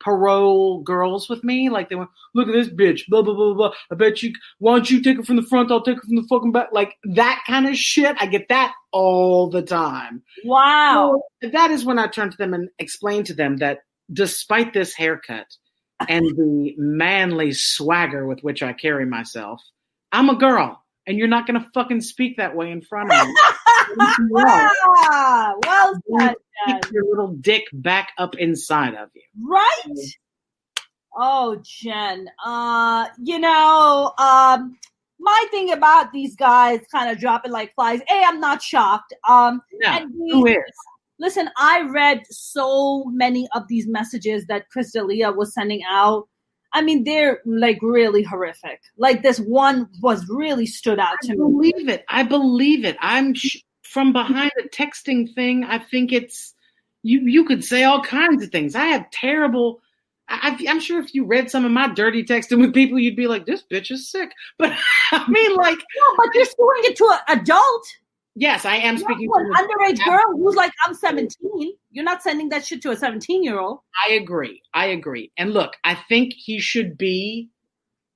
parole girls with me. Like they want, look at this bitch, blah, blah, blah, blah. I bet you, why don't you take her from the front? I'll take her from the fucking back. Like that kind of shit. I get that all the time. Wow. So that is when I turn to them and explain to them that despite this haircut and the manly swagger with which I carry myself, I'm a girl, and you're not going to fucking speak that way in front of me. Well said, Keep your little dick back up inside of you. Right? Oh, Jen. My thing about these guys kind of dropping like flies. I'm not shocked. Who is? Listen, I read so many of these messages that Chris D'Elia was sending out. I mean, they're like really horrific. Like this one was really stood out to me. I believe it. I'm from behind a texting thing. I think it's, you could say all kinds of things. I have terrible, I'm sure if you read some of my dirty texting with people, you'd be like, this bitch is sick. But I mean like. No, but you're doing it to an adult. Yes, I am speaking to an underage girl who's like, I'm 17. You're not sending that shit to a 17-year-old. I agree. And look, I think he should be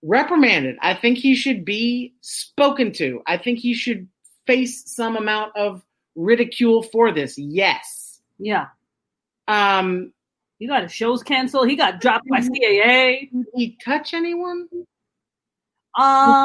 reprimanded. I think he should be spoken to. I think he should face some amount of ridicule for this. Yes. Yeah. He got his shows canceled. He got dropped by CAA. Did he touch anyone? I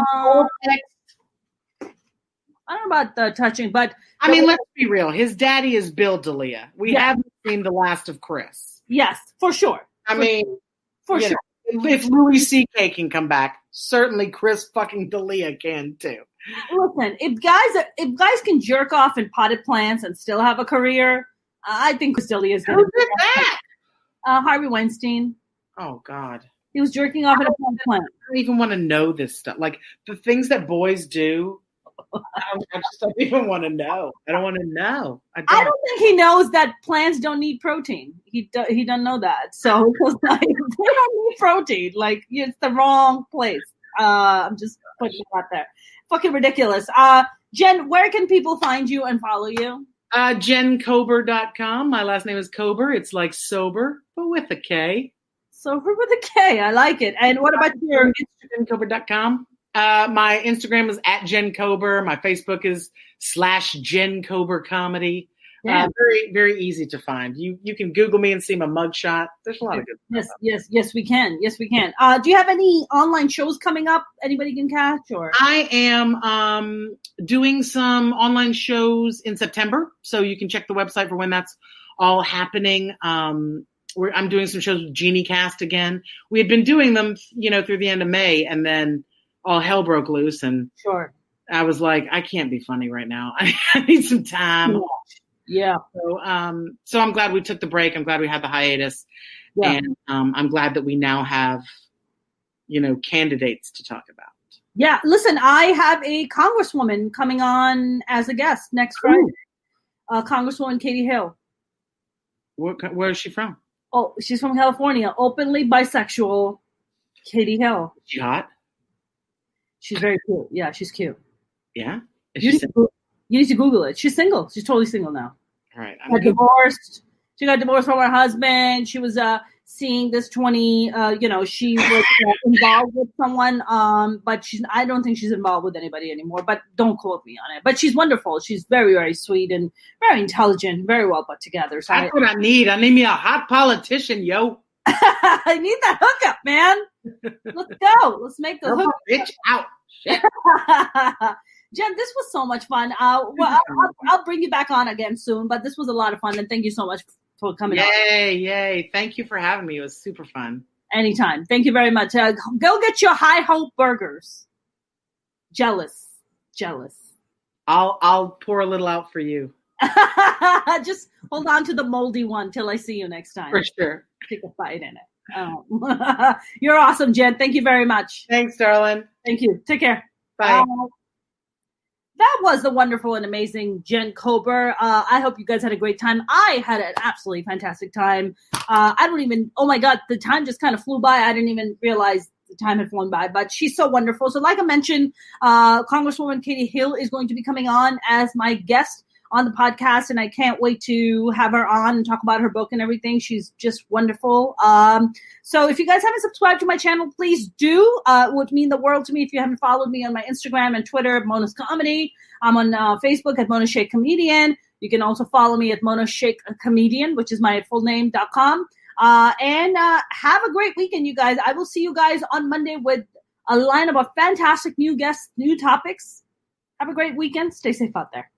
don't know about the touching, but I mean, let's be real. His daddy is Bill D'Elia. We haven't seen the last of Chris. Yes, for sure. For sure. If Louis C.K. can come back, certainly Chris fucking D'Elia can too. Listen, if guys can jerk off in potted plants and still have a career, I think Chris D'Elia is going to do that. Harvey Weinstein. Oh God. He was jerking off in a potted plant. I don't even want to know this stuff. Like the things that boys do. I just don't even want to know. I don't want to know. I don't think he knows that plants don't need protein. He doesn't know that. So like, they don't need protein. Like it's the wrong place. I'm just putting it out there. Fucking ridiculous. Jen, where can people find you and follow you? JenKober.com. My last name is Kober. It's like sober, but with a K. So her with a K. I like it. And what about your JenCober.com? My Instagram is @JenCober. My Facebook is /JenCober Comedy. Yeah. Very, very easy to find. You can Google me and see my mugshot. There's a lot of good stuff. Yes, we can. Yes, we can. Do you have any online shows coming up anybody can catch? Or I am doing some online shows in September, so you can check the website for when that's all happening. I'm doing some shows with Genie Cast again. We had been doing them, through the end of May, and then all hell broke loose, and sure. I was like, I can't be funny right now. I need some time. Yeah. So I'm glad we took the break. I'm glad we had the hiatus. Yeah. And I'm glad that we now have, candidates to talk about. Yeah. Listen, I have a congresswoman coming on as a guest next Friday. Congresswoman Katie Hill. Where is she from? Oh, she's from California. Openly bisexual Katie Hill. Is she hot? She's very cute. Yeah, she's cute. Yeah? You need to Google it. She's single. She's totally single now. All right. Got divorced. She got divorced from her husband. She was seeing this 20. She was involved with someone. But I don't think she's involved with anybody anymore. But don't quote me on it. But she's wonderful. She's very, very sweet and very intelligent, very well put together. So that's what I need. I need me a hot politician, yo. I need that hookup, man. Let's go. Let's make the hookup. Bitch out. Shit. Jen, this was so much fun. I'll bring you back on again soon, but this was a lot of fun, and thank you so much for coming on. Yay. Thank you for having me. It was super fun. Anytime. Thank you very much. Go get your High Hope burgers. Jealous. I'll pour a little out for you. Just hold on to the moldy one till I see you next time. For sure. Take a bite in it. Oh. You're awesome, Jen. Thank you very much. Thanks, darling. Thank you. Take care. Bye. That was the wonderful and amazing Jen Kober. I hope you guys had a great time. I had an absolutely fantastic time. Oh my God, the time just kind of flew by. I didn't even realize the time had flown by, but she's so wonderful. So like I mentioned, Congresswoman Katie Hill is going to be coming on as my guest on the podcast, and I can't wait to have her on and talk about her book and everything. She's just wonderful. So if you guys haven't subscribed to my channel, please do. It would mean the world to me if you haven't followed me on my Instagram and Twitter at Mona's Comedy. I'm on Facebook at Mona Shake Comedian. You can also follow me at Mona Shake Comedian, which is my full name.com. And have a great weekend, you guys. I will see you guys on Monday with a lineup of fantastic new guests, new topics. Have a great weekend. Stay safe out there.